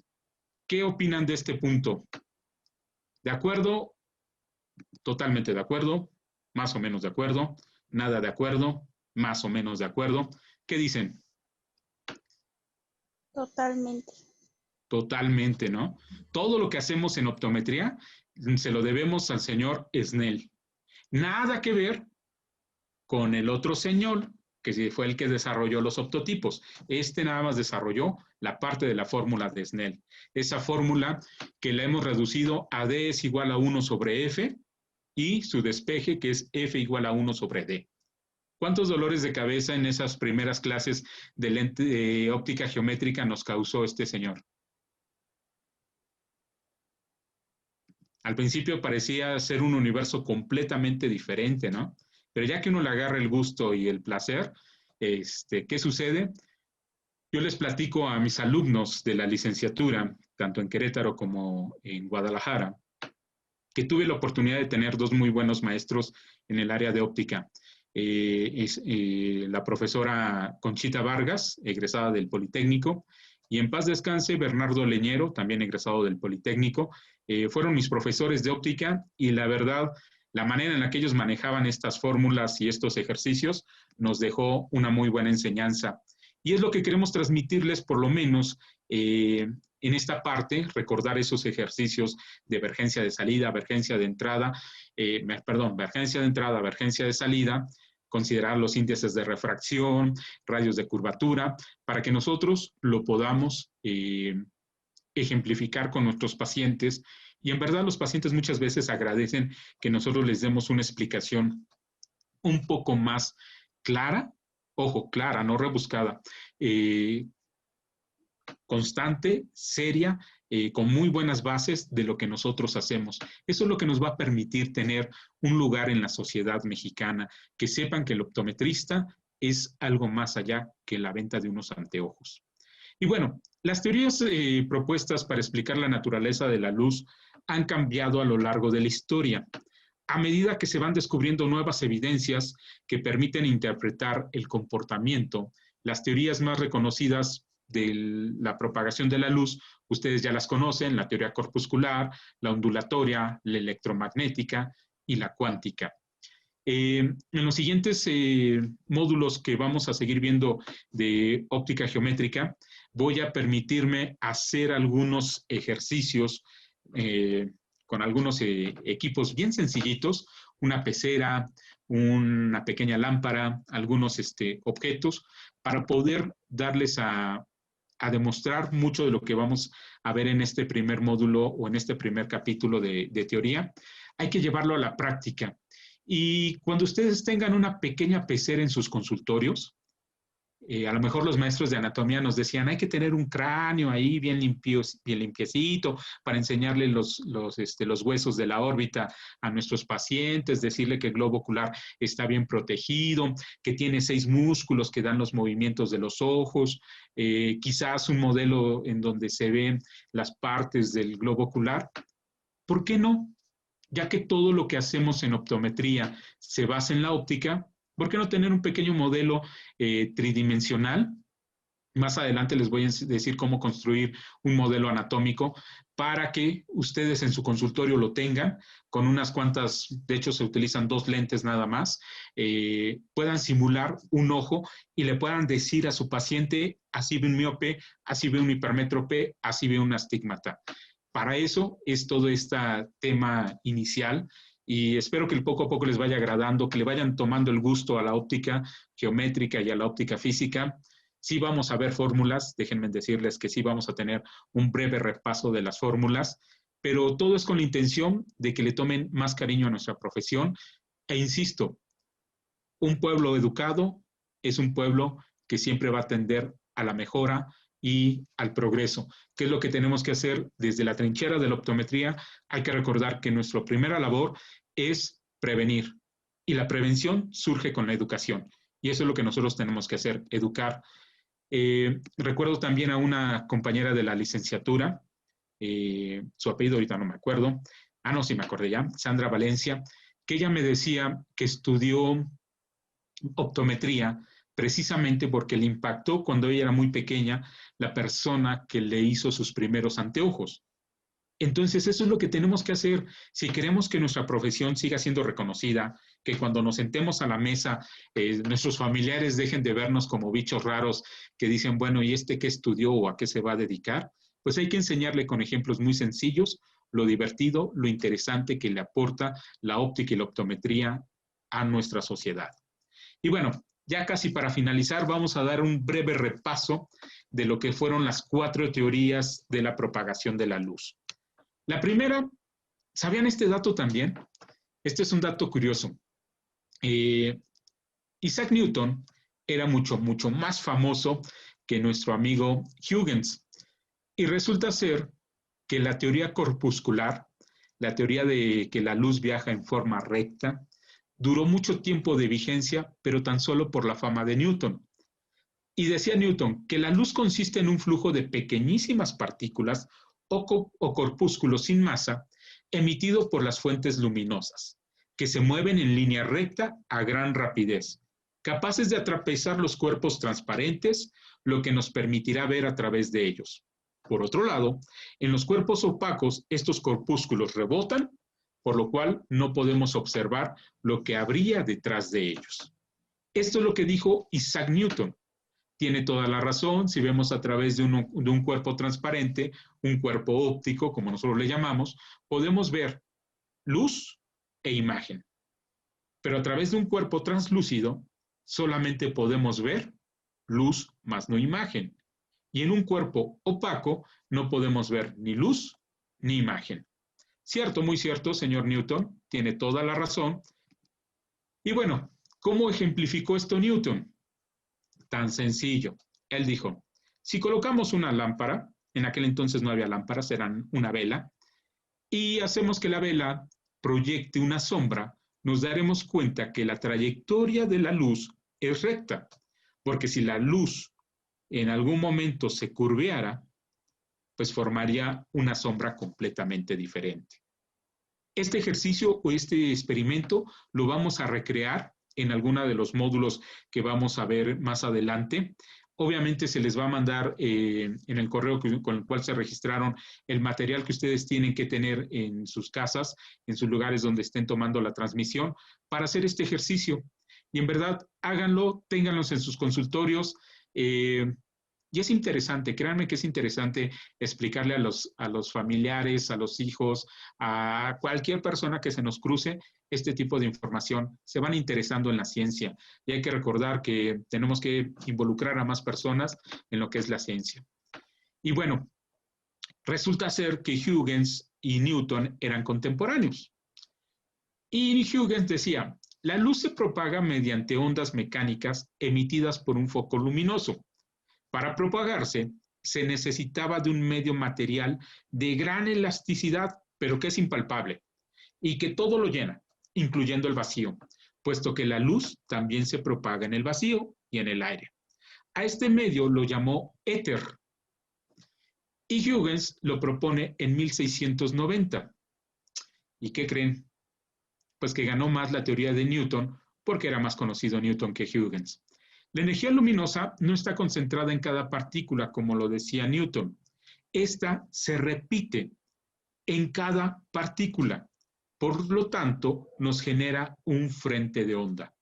¿Qué opinan de este punto? ¿De acuerdo? Totalmente de acuerdo, más o menos de acuerdo, nada de acuerdo, más o menos de acuerdo. ¿Qué dicen? Totalmente. Totalmente, ¿no? Todo lo que hacemos en optometría se lo debemos al señor Snell. Nada que ver con el otro señor, que fue el que desarrolló los optotipos. Este nada más desarrolló la parte de la fórmula de Snell. Esa fórmula que la hemos reducido a D es igual a 1 sobre F y su despeje que es F igual a 1 sobre D. ¿Cuántos dolores de cabeza en esas primeras clases de óptica geométrica nos causó este señor? Al principio parecía ser un universo completamente diferente, ¿no? Pero ya que uno le agarra el gusto y el placer, ¿qué sucede? Yo les platico a mis alumnos de la licenciatura, tanto en Querétaro como en Guadalajara, que tuve la oportunidad de tener dos muy buenos maestros en el área de óptica. La profesora Conchita Vargas, egresada del Politécnico, y en paz descanse Bernardo Leñero, también egresado del Politécnico. Fueron mis profesores de óptica y la verdad, la manera en la que ellos manejaban estas fórmulas y estos ejercicios nos dejó una muy buena enseñanza. Y es lo que queremos transmitirles, por lo menos, en esta parte, recordar esos ejercicios de vergencia de salida, vergencia de entrada, vergencia de entrada, vergencia de salida, considerar los índices de refracción, radios de curvatura, para que nosotros lo podamos ejemplificar con nuestros pacientes. Y en verdad los pacientes muchas veces agradecen que nosotros les demos una explicación un poco más clara, ojo, clara, no rebuscada, constante, seria, con muy buenas bases de lo que nosotros hacemos. Eso es lo que nos va a permitir tener un lugar en la sociedad mexicana, que sepan que el optometrista es algo más allá que la venta de unos anteojos. Y bueno, las teorías propuestas para explicar la naturaleza de la luz han cambiado a lo largo de la historia, a medida que se van descubriendo nuevas evidencias que permiten interpretar el comportamiento. Las teorías más reconocidas de la propagación de la luz, ustedes ya las conocen: la teoría corpuscular, la ondulatoria, la electromagnética y la cuántica. En los siguientes módulos que vamos a seguir viendo de óptica geométrica, voy a permitirme hacer algunos ejercicios con algunos equipos bien sencillitos, una pecera, una pequeña lámpara, algunos objetos, para poder darles a demostrar mucho de lo que vamos a ver en este primer módulo o en este primer capítulo de teoría. Hay que llevarlo a la práctica. Y cuando ustedes tengan una pequeña pecera en sus consultorios, a lo mejor los maestros de anatomía nos decían, hay que tener un cráneo ahí bien limpiecito para enseñarle los huesos de la órbita a nuestros pacientes, decirle que el globo ocular está bien protegido, que tiene 6 músculos que dan los movimientos de los ojos, quizás un modelo en donde se ven las partes del globo ocular. ¿Por qué no? Ya que todo lo que hacemos en optometría se basa en la óptica, ¿por qué no tener un pequeño modelo tridimensional? Más adelante les voy a decir cómo construir un modelo anatómico para que ustedes en su consultorio lo tengan con unas cuantas, de hecho se utilizan 2 lentes nada más, puedan simular un ojo y le puedan decir a su paciente, así ve un miope, así ve un hipermétrope, así ve un astigmata. Para eso es todo este tema inicial y espero que poco a poco les vaya agradando, que le vayan tomando el gusto a la óptica geométrica y a la óptica física. Sí vamos a ver fórmulas, déjenme decirles que sí vamos a tener un breve repaso de las fórmulas, pero todo es con la intención de que le tomen más cariño a nuestra profesión. E insisto, un pueblo educado es un pueblo que siempre va a tender a la mejora y al progreso. ¿Qué es lo que tenemos que hacer desde la trinchera de la optometría? Hay que recordar que nuestra primera labor es prevenir, y la prevención surge con la educación, y eso es lo que nosotros tenemos que hacer, educar. Recuerdo también a una compañera de la licenciatura, su apellido ahorita no me acuerdo, no, sí me acordé ya, Sandra Valencia, que ella me decía que estudió optometría precisamente porque le impactó cuando ella era muy pequeña la persona que le hizo sus primeros anteojos. Entonces, eso es lo que tenemos que hacer si queremos que nuestra profesión siga siendo reconocida, que cuando nos sentemos a la mesa, nuestros familiares dejen de vernos como bichos raros que dicen, bueno, ¿y este qué estudió o a qué se va a dedicar? Pues hay que enseñarle con ejemplos muy sencillos lo divertido, lo interesante que le aporta la óptica y la optometría a nuestra sociedad. Y bueno, ya casi para finalizar, vamos a dar un breve repaso de lo que fueron las 4 teorías de la propagación de la luz. La primera, ¿sabían este dato también? Este es un dato curioso. Isaac Newton era mucho más famoso que nuestro amigo Huygens. Y resulta ser que la teoría corpuscular, la teoría de que la luz viaja en forma recta, duró mucho tiempo de vigencia, pero tan solo por la fama de Newton. Y decía Newton que la luz consiste en un flujo de pequeñísimas partículas o corpúsculos sin masa emitido por las fuentes luminosas, que se mueven en línea recta a gran rapidez, capaces de atravesar los cuerpos transparentes, lo que nos permitirá ver a través de ellos. Por otro lado, en los cuerpos opacos, estos corpúsculos rebotan, por lo cual no podemos observar lo que habría detrás de ellos. Esto es lo que dijo Isaac Newton. Tiene toda la razón. Si vemos a través de un cuerpo transparente, un cuerpo óptico, como nosotros le llamamos, podemos ver luz e imagen. Pero a través de un cuerpo translúcido, solamente podemos ver luz más no imagen. Y en un cuerpo opaco, no podemos ver ni luz ni imagen. Cierto, muy cierto, señor Newton, tiene toda la razón. Y bueno, ¿cómo ejemplificó esto Newton? Tan sencillo. Él dijo, si colocamos una lámpara, en aquel entonces no había lámparas, eran una vela, y hacemos que la vela proyecte una sombra, nos daremos cuenta que la trayectoria de la luz es recta, porque si la luz en algún momento se curveara, pues formaría una sombra completamente diferente. Este ejercicio o este experimento lo vamos a recrear en alguno de los módulos que vamos a ver más adelante. Obviamente se les va a mandar en el correo con el cual se registraron el material que ustedes tienen que tener en sus casas, en sus lugares donde estén tomando la transmisión, para hacer este ejercicio. Y en verdad, háganlo, ténganlos en sus consultorios. Y es interesante, créanme que es interesante explicarle a los familiares, a los hijos, a cualquier persona que se nos cruce este tipo de información. Se van interesando en la ciencia y hay que recordar que tenemos que involucrar a más personas en lo que es la ciencia. Y bueno, resulta ser que Huygens y Newton eran contemporáneos. Y Huygens decía, la luz se propaga mediante ondas mecánicas emitidas por un foco luminoso. Para propagarse, se necesitaba de un medio material de gran elasticidad, pero que es impalpable, y que todo lo llena, incluyendo el vacío, puesto que la luz también se propaga en el vacío y en el aire. A este medio lo llamó éter, y Huygens lo propone en 1690. ¿Y qué creen? Pues que ganó más la teoría de Newton, porque era más conocido Newton que Huygens. La energía luminosa no está concentrada en cada partícula, como lo decía Newton. Esta se repite en cada partícula. Por lo tanto, nos genera un frente de onda.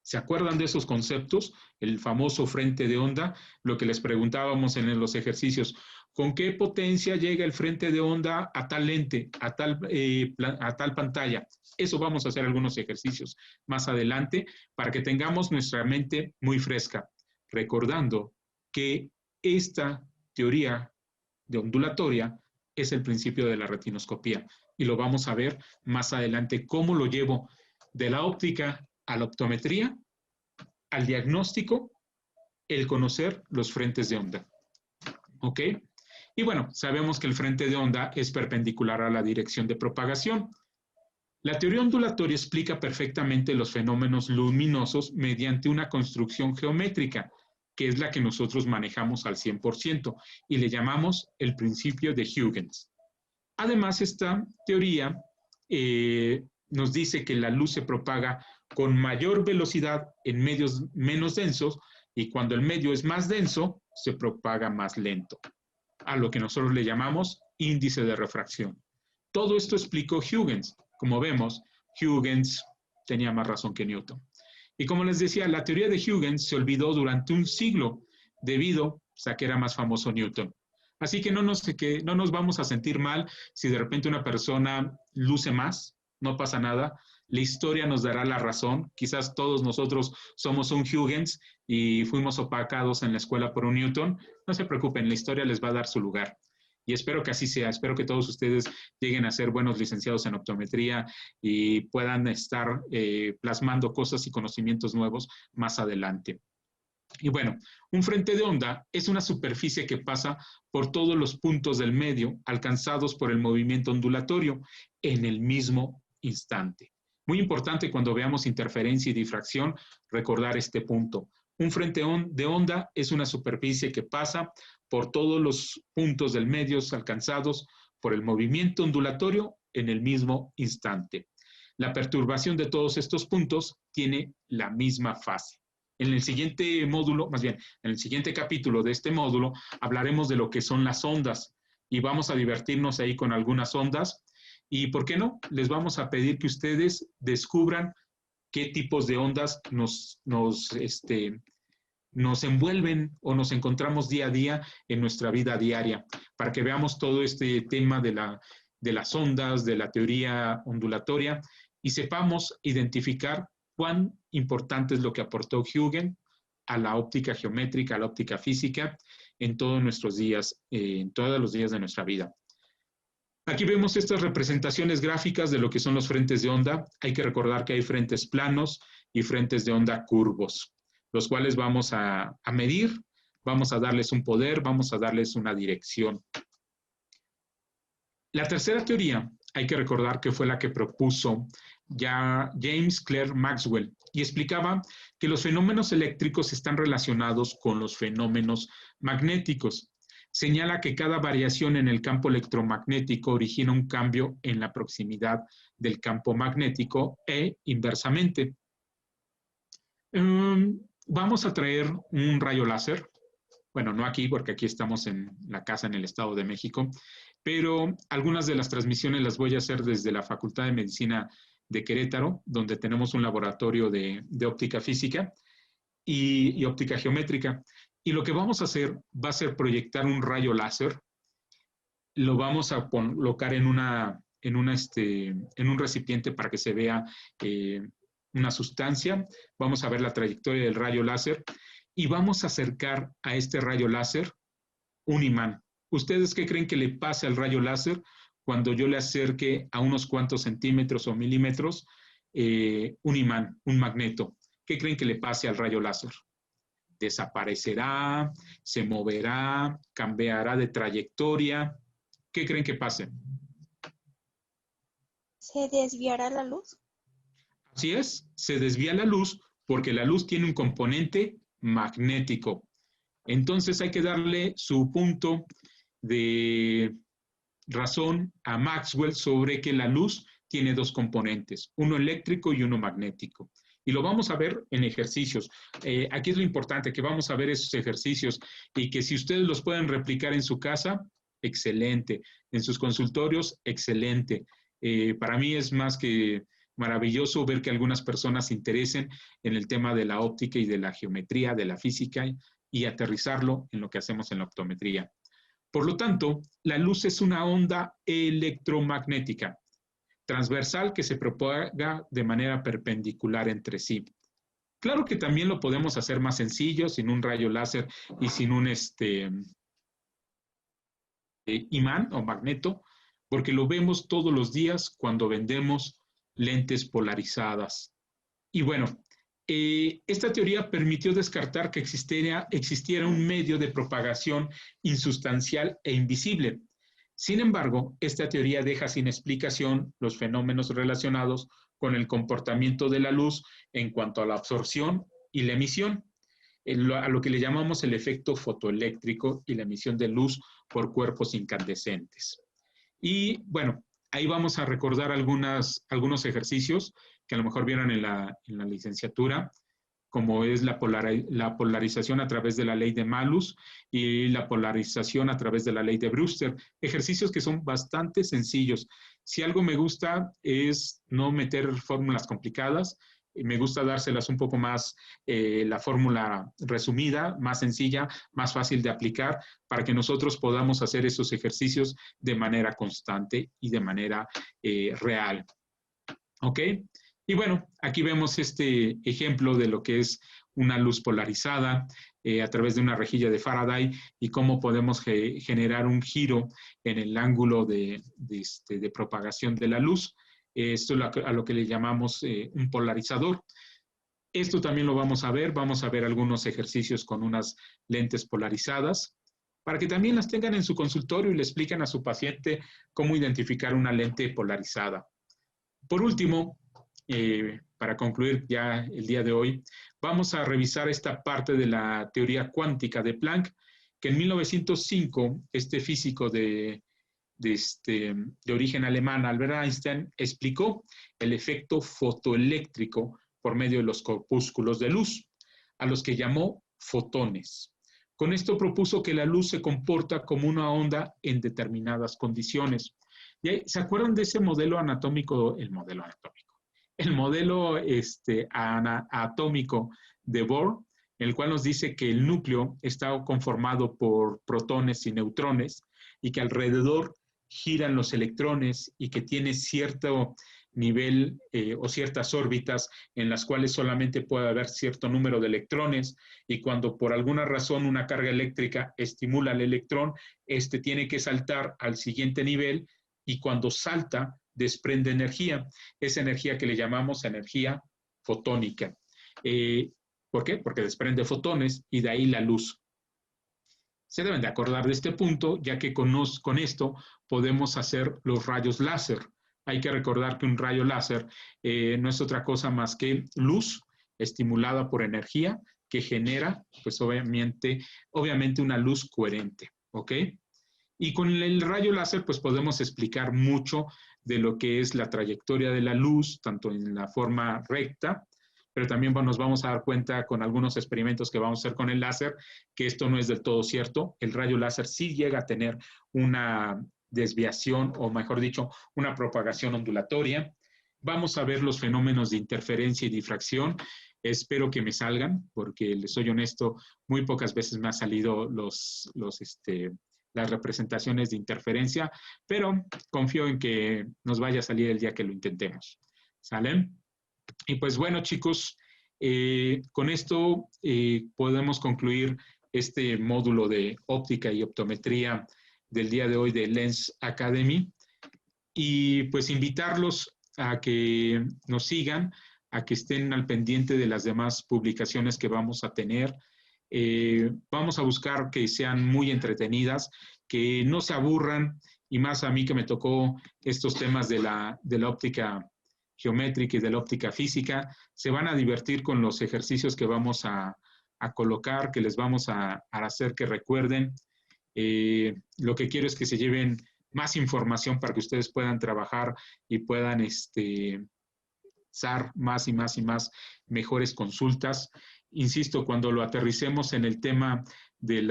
¿Se acuerdan de esos conceptos? El famoso frente de onda, lo que les preguntábamos en los ejercicios. ¿Con qué potencia llega el frente de onda a tal lente, a tal pantalla? Eso vamos a hacer algunos ejercicios más adelante para que tengamos nuestra mente muy fresca, recordando que esta teoría de ondulatoria es el principio de la retinoscopía y lo vamos a ver más adelante cómo lo llevo de la óptica a la optometría, al diagnóstico, el conocer los frentes de onda. ¿Ok? Y bueno, sabemos que el frente de onda es perpendicular a la dirección de propagación. La teoría ondulatoria explica perfectamente los fenómenos luminosos mediante una construcción geométrica, que es la que nosotros manejamos al 100%, y le llamamos el principio de Huygens. Además, esta teoría nos dice que la luz se propaga con mayor velocidad en medios menos densos y cuando el medio es más denso, se propaga más lento, a lo que nosotros le llamamos índice de refracción. Todo esto explicó Huygens. Como vemos, Huygens tenía más razón que Newton. Y como les decía, la teoría de Huygens se olvidó durante un siglo debido a que era más famoso Newton. Así que no nos vamos a sentir mal si de repente una persona luce más, no pasa nada. La historia nos dará la razón. Quizás todos nosotros somos un Huygens y fuimos opacados en la escuela por un Newton. No se preocupen, la historia les va a dar su lugar. Y espero que así sea. Espero que todos ustedes lleguen a ser buenos licenciados en optometría y puedan estar plasmando cosas y conocimientos nuevos más adelante. Y bueno, un frente de onda es una superficie que pasa por todos los puntos del medio alcanzados por el movimiento ondulatorio en el mismo instante. Muy importante cuando veamos interferencia y difracción, recordar este punto. Un frente de onda es una superficie que pasa por todos los puntos del medio alcanzados por el movimiento ondulatorio en el mismo instante. La perturbación de todos estos puntos tiene la misma fase. En el siguiente módulo, más bien, en el siguiente capítulo de este módulo, hablaremos de lo que son las ondas y vamos a divertirnos ahí con algunas ondas. Y, ¿por qué no? Les vamos a pedir que ustedes descubran qué tipos de ondas nos envuelven o nos encontramos día a día en nuestra vida diaria, para que veamos todo este tema de las ondas, de la teoría ondulatoria y sepamos identificar cuán importante es lo que aportó Huygens a la óptica geométrica, a la óptica física en todos nuestros días, en todos los días de nuestra vida. Aquí vemos estas representaciones gráficas de lo que son los frentes de onda. Hay que recordar que hay frentes planos y frentes de onda curvos, los cuales vamos a medir, vamos a darles un poder, vamos a darles una dirección. La tercera teoría, hay que recordar que fue la que propuso ya James Clerk Maxwell y explicaba que los fenómenos eléctricos están relacionados con los fenómenos magnéticos. Señala que cada variación en el campo electromagnético origina un cambio en la proximidad del campo magnético e inversamente. Vamos a traer un rayo láser. Bueno, no aquí, porque aquí estamos en la casa en el Estado de México, pero algunas de las transmisiones las voy a hacer desde la Facultad de Medicina de Querétaro, donde tenemos un laboratorio de óptica física y óptica geométrica. Y lo que vamos a hacer va a ser proyectar un rayo láser, lo vamos a colocar en un recipiente para que se vea una sustancia, vamos a ver la trayectoria del rayo láser y vamos a acercar a este rayo láser un imán. ¿Ustedes qué creen que le pase al rayo láser cuando yo le acerque a unos cuantos centímetros o milímetros un imán, un magneto? ¿Qué creen que le pase al rayo láser? ¿Desaparecerá? ¿Se moverá? ¿Cambiará de trayectoria? ¿Qué creen que pase? ¿Se desviará la luz? Así es, se desvía la luz porque la luz tiene un componente magnético. Entonces hay que darle su punto de razón a Maxwell sobre que la luz tiene dos componentes, uno eléctrico y uno magnético. Y lo vamos a ver en ejercicios. Aquí es lo importante, que vamos a ver esos ejercicios y que si ustedes los pueden replicar en su casa, excelente. En sus consultorios, excelente. Para mí es más que maravilloso ver que algunas personas se interesen en el tema de la óptica y de la geometría, de la física, y aterrizarlo en lo que hacemos en la optometría. Por lo tanto, la luz es una onda electromagnética transversal que se propaga de manera perpendicular entre sí. Claro que también lo podemos hacer más sencillo, sin un rayo láser y sin un imán o magneto, porque lo vemos todos los días cuando vendemos lentes polarizadas. Y bueno, esta teoría permitió descartar que existiera un medio de propagación insustancial e invisible. Sin embargo, esta teoría deja sin explicación los fenómenos relacionados con el comportamiento de la luz en cuanto a la absorción y la emisión, a lo que le llamamos el efecto fotoeléctrico y la emisión de luz por cuerpos incandescentes. Y bueno, ahí vamos a recordar algunos ejercicios que a lo mejor vieron en la licenciatura, como es la polarización a través de la ley de Malus y la polarización a través de la ley de Brewster. Ejercicios que son bastante sencillos. Si algo me gusta es no meter fórmulas complicadas, me gusta dárselas un poco más, la fórmula resumida, más sencilla, más fácil de aplicar, para que nosotros podamos hacer esos ejercicios de manera constante y de manera real. ¿Ok? Y bueno, aquí vemos este ejemplo de lo que es una luz polarizada a través de una rejilla de Faraday y cómo podemos generar un giro en el ángulo de propagación de la luz. Esto es a lo que le llamamos un polarizador. Esto también lo vamos a ver algunos ejercicios con unas lentes polarizadas, para que también las tengan en su consultorio y le expliquen a su paciente cómo identificar una lente polarizada. Por último, para concluir ya el día de hoy, vamos a revisar esta parte de la teoría cuántica de Planck, que en 1905 este físico de origen alemán, Albert Einstein, explicó el efecto fotoeléctrico por medio de los corpúsculos de luz, a los que llamó fotones. Con esto propuso que la luz se comporta como una onda en determinadas condiciones. ¿Se acuerdan de ese modelo anatómico? El modelo atómico de Bohr, el cual nos dice que el núcleo está conformado por protones y neutrones y que alrededor giran los electrones y que tiene cierto nivel o ciertas órbitas en las cuales solamente puede haber cierto número de electrones, y cuando por alguna razón una carga eléctrica estimula al electrón, este tiene que saltar al siguiente nivel, y cuando salta desprende energía, esa energía que le llamamos energía fotónica. ¿Por qué? Porque desprende fotones y de ahí la luz. Se deben de acordar de este punto, ya que con esto podemos hacer los rayos láser. Hay que recordar que un rayo láser no es otra cosa más que luz estimulada por energía que genera, pues obviamente una luz coherente, ¿ok? Y con el rayo láser, pues podemos explicar mucho de lo que es la trayectoria de la luz, tanto en la forma recta, pero también nos vamos a dar cuenta con algunos experimentos que vamos a hacer con el láser, que esto no es del todo cierto. El rayo láser sí llega a tener una desviación, o mejor dicho, una propagación ondulatoria. Vamos a ver los fenómenos de interferencia y difracción. Espero que me salgan, porque les soy honesto, muy pocas veces me han salido las representaciones de interferencia, pero confío en que nos vaya a salir el día que lo intentemos. ¿Salen? Y pues bueno, chicos, con esto podemos concluir este módulo de óptica y optometría del día de hoy de Lens Academy, y pues invitarlos a que nos sigan, a que estén al pendiente de las demás publicaciones que vamos a tener. Vamos a buscar que sean muy entretenidas, que no se aburran, y más a mí que me tocó estos temas de la óptica geométrica y de la óptica física. Se van a divertir con los ejercicios que vamos a colocar, que les vamos a hacer que recuerden. Lo que quiero es que se lleven más información para que ustedes puedan trabajar y puedan usar más y más y más mejores consultas. Insisto, cuando lo aterricemos en el tema de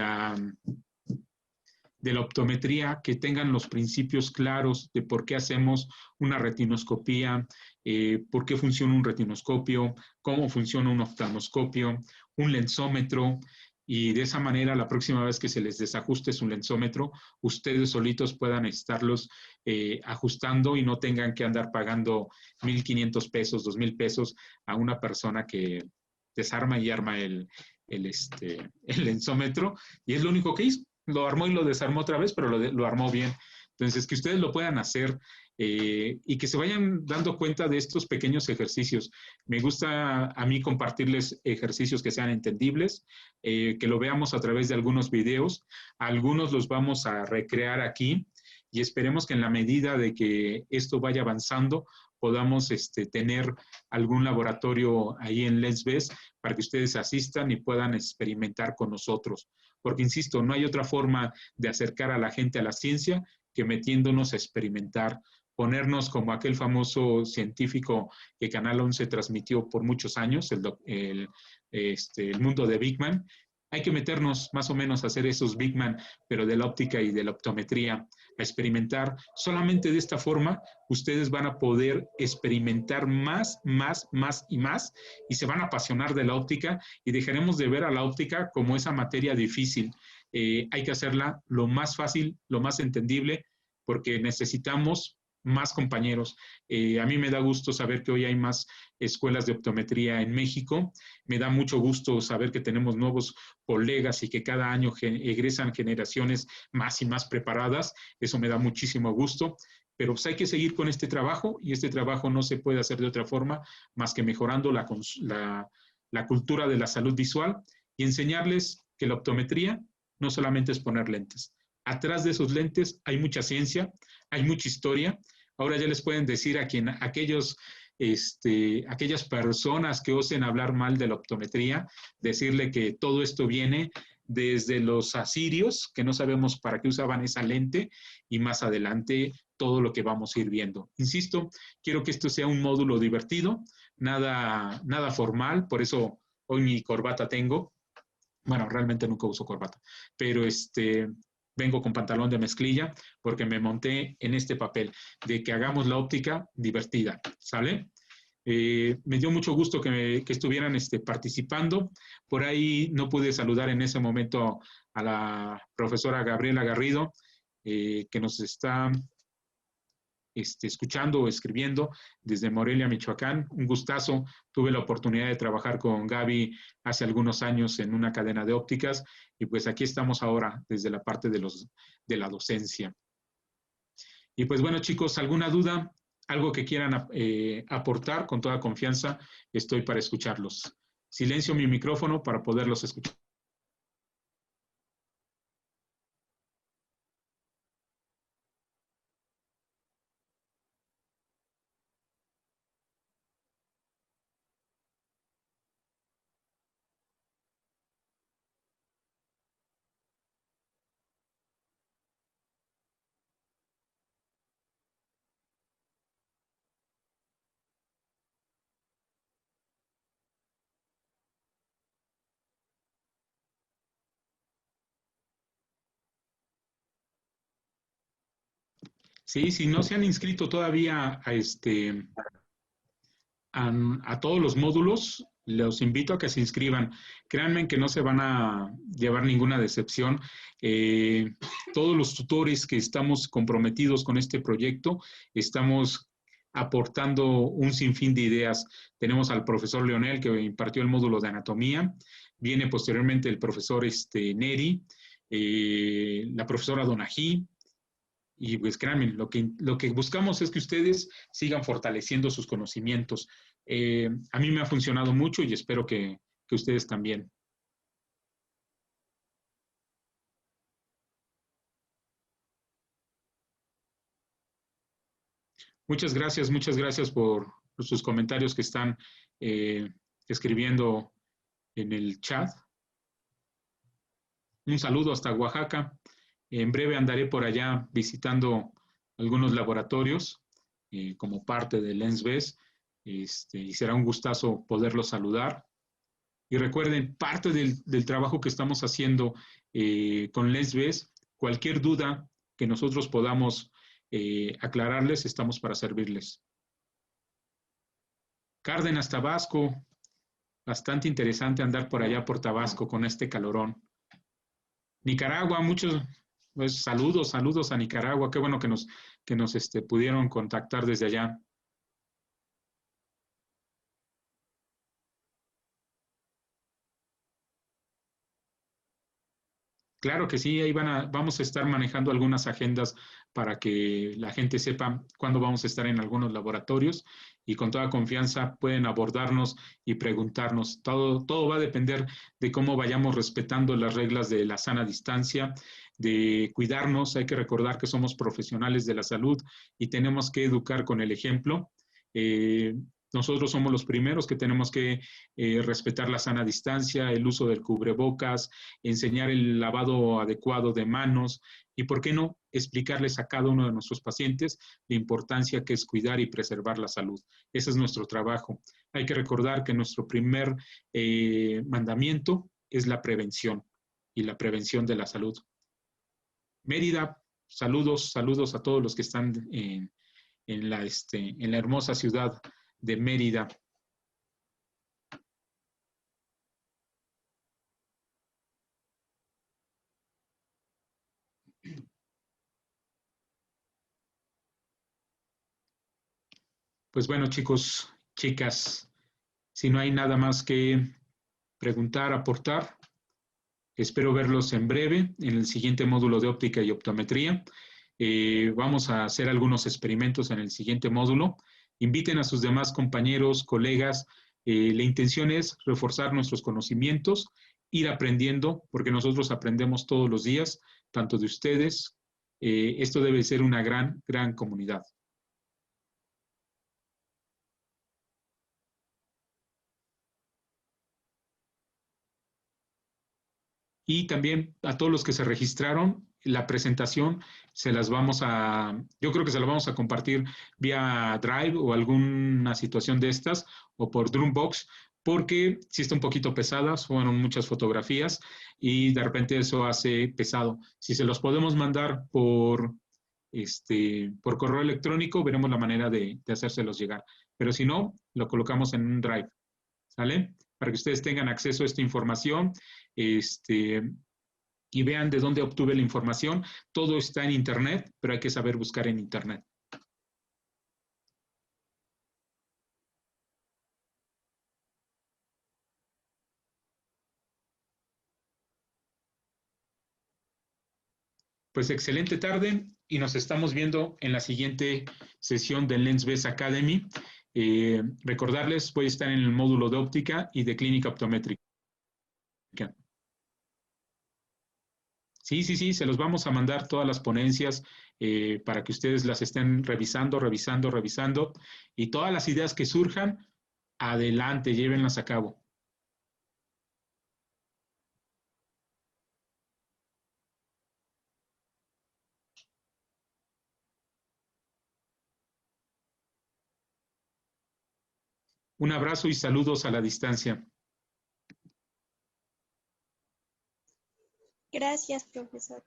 de la optometría, que tengan los principios claros de por qué hacemos una retinoscopía, por qué funciona un retinoscopio, cómo funciona un oftalmoscopio, un lensómetro, y de esa manera la próxima vez que se les desajuste su lensómetro, ustedes solitos puedan estarlos ajustando y no tengan que andar pagando 1,500 pesos, 2,000 pesos a una persona que desarma y arma el lensómetro, y es lo único que hizo. Lo armó y lo desarmó otra vez, pero lo armó bien. Entonces, que ustedes lo puedan hacer y que se vayan dando cuenta de estos pequeños ejercicios. Me gusta a mí compartirles ejercicios que sean entendibles, que lo veamos a través de algunos videos. Algunos los vamos a recrear aquí y esperemos que en la medida de que esto vaya avanzando, podamos tener algún laboratorio ahí en LensBes para que ustedes asistan y puedan experimentar con nosotros. Porque, insisto, no hay otra forma de acercar a la gente a la ciencia que metiéndonos a experimentar, ponernos como aquel famoso científico que Canal 11 transmitió por muchos años, el mundo de Big Man. Hay que meternos más o menos a hacer esos Big Man, pero de la óptica y de la optometría, a experimentar. Solamente de esta forma ustedes van a poder experimentar más y se van a apasionar de la óptica y dejaremos de ver a la óptica como esa materia difícil. Hay que hacerla lo más fácil, lo más entendible, porque necesitamos más compañeros. A mí me da gusto saber que hoy hay más escuelas de optometría en México. Me da mucho gusto saber que tenemos nuevos colegas y que cada año egresan generaciones más y más preparadas. Eso me da muchísimo gusto. Pero pues hay que seguir con este trabajo y este trabajo no se puede hacer de otra forma más que mejorando la cultura de la salud visual y enseñarles que la optometría no solamente es poner lentes. Atrás de esos lentes hay mucha ciencia, hay mucha historia. Ahora ya les pueden decir a aquellas personas que osen hablar mal de la optometría, decirle que todo esto viene desde los asirios, que no sabemos para qué usaban esa lente, y más adelante todo lo que vamos a ir viendo. Insisto, quiero que esto sea un módulo divertido, nada formal, por eso hoy mi corbata tengo. Bueno, realmente nunca uso corbata, pero vengo con pantalón de mezclilla porque me monté en este papel de que hagamos la óptica divertida, ¿sale? Me dio mucho gusto que estuvieran participando. Por ahí no pude saludar en ese momento a la profesora Gabriela Garrido, que nos está escuchando o escribiendo desde Morelia, Michoacán. Un gustazo. Tuve la oportunidad de trabajar con Gaby hace algunos años en una cadena de ópticas y pues aquí estamos ahora desde la parte de la docencia. Y pues bueno, chicos, ¿alguna duda? ¿Algo que quieran aportar? Con toda confianza estoy para escucharlos. Silencio mi micrófono para poderlos escuchar. Sí, si no se han inscrito todavía a todos los módulos, los invito a que se inscriban. Créanme que no se van a llevar ninguna decepción. Todos los tutores que estamos comprometidos con este proyecto, estamos aportando un sinfín de ideas. Tenemos al profesor Leonel, que impartió el módulo de anatomía. Viene posteriormente el profesor Neri, la profesora Donají. Y pues créanme, lo que buscamos es que ustedes sigan fortaleciendo sus conocimientos. A mí me ha funcionado mucho y espero que ustedes también. Muchas gracias por sus comentarios que están escribiendo en el chat. Un saludo hasta Oaxaca. En breve andaré por allá visitando algunos laboratorios como parte de LensBes y será un gustazo poderlos saludar. Y recuerden, parte del trabajo que estamos haciendo con LensBes Cualquier duda que nosotros podamos aclararles, estamos para servirles. Cárdenas, Tabasco, bastante interesante andar por allá por Tabasco con este calorón. Nicaragua, muchos pues, saludos a Nicaragua. Qué bueno que nos pudieron contactar desde allá. Claro que sí, ahí vamos a estar manejando algunas agendas para que la gente sepa cuándo vamos a estar en algunos laboratorios y con toda confianza pueden abordarnos y preguntarnos. Todo va a depender de cómo vayamos respetando las reglas de la sana distancia, de cuidarnos. Hay que recordar que somos profesionales de la salud y tenemos que educar con el ejemplo. Nosotros somos los primeros que tenemos que respetar la sana distancia, el uso del cubrebocas, enseñar el lavado adecuado de manos y, ¿por qué no?, explicarles a cada uno de nuestros pacientes la importancia que es cuidar y preservar la salud. Ese es nuestro trabajo. Hay que recordar que nuestro primer mandamiento es la prevención y la prevención de la salud. Mérida, saludos a todos los que están en la hermosa ciudad de Mérida. Pues bueno, chicos, chicas, si no hay nada más que preguntar, aportar, espero verlos en breve en el siguiente módulo de óptica y optometría. Vamos a hacer algunos experimentos en el siguiente módulo. Inviten a sus demás compañeros, colegas. La intención es reforzar nuestros conocimientos, ir aprendiendo, porque nosotros aprendemos todos los días, tanto de ustedes. Esto debe ser una gran comunidad. Y también a todos los que se registraron, la presentación yo creo que se la vamos a compartir vía Drive o alguna situación de estas, o por Dropbox, porque sí está un poquito pesada, fueron muchas fotografías y de repente eso hace pesado. Si se los podemos mandar por correo electrónico, veremos la manera de hacérselos llegar. Pero si no, lo colocamos en un Drive, ¿sale? Para que ustedes tengan acceso a esta información, y vean de dónde obtuve la información. Todo está en Internet, pero hay que saber buscar en Internet. Pues excelente tarde y nos estamos viendo en la siguiente sesión del LensBest Academy. Recordarles, voy a estar en el módulo de óptica y de clínica optométrica. Sí, se los vamos a mandar todas las ponencias para que ustedes las estén revisando y todas las ideas que surjan, adelante, llévenlas a cabo. Un abrazo y saludos a la distancia. Gracias, profesor.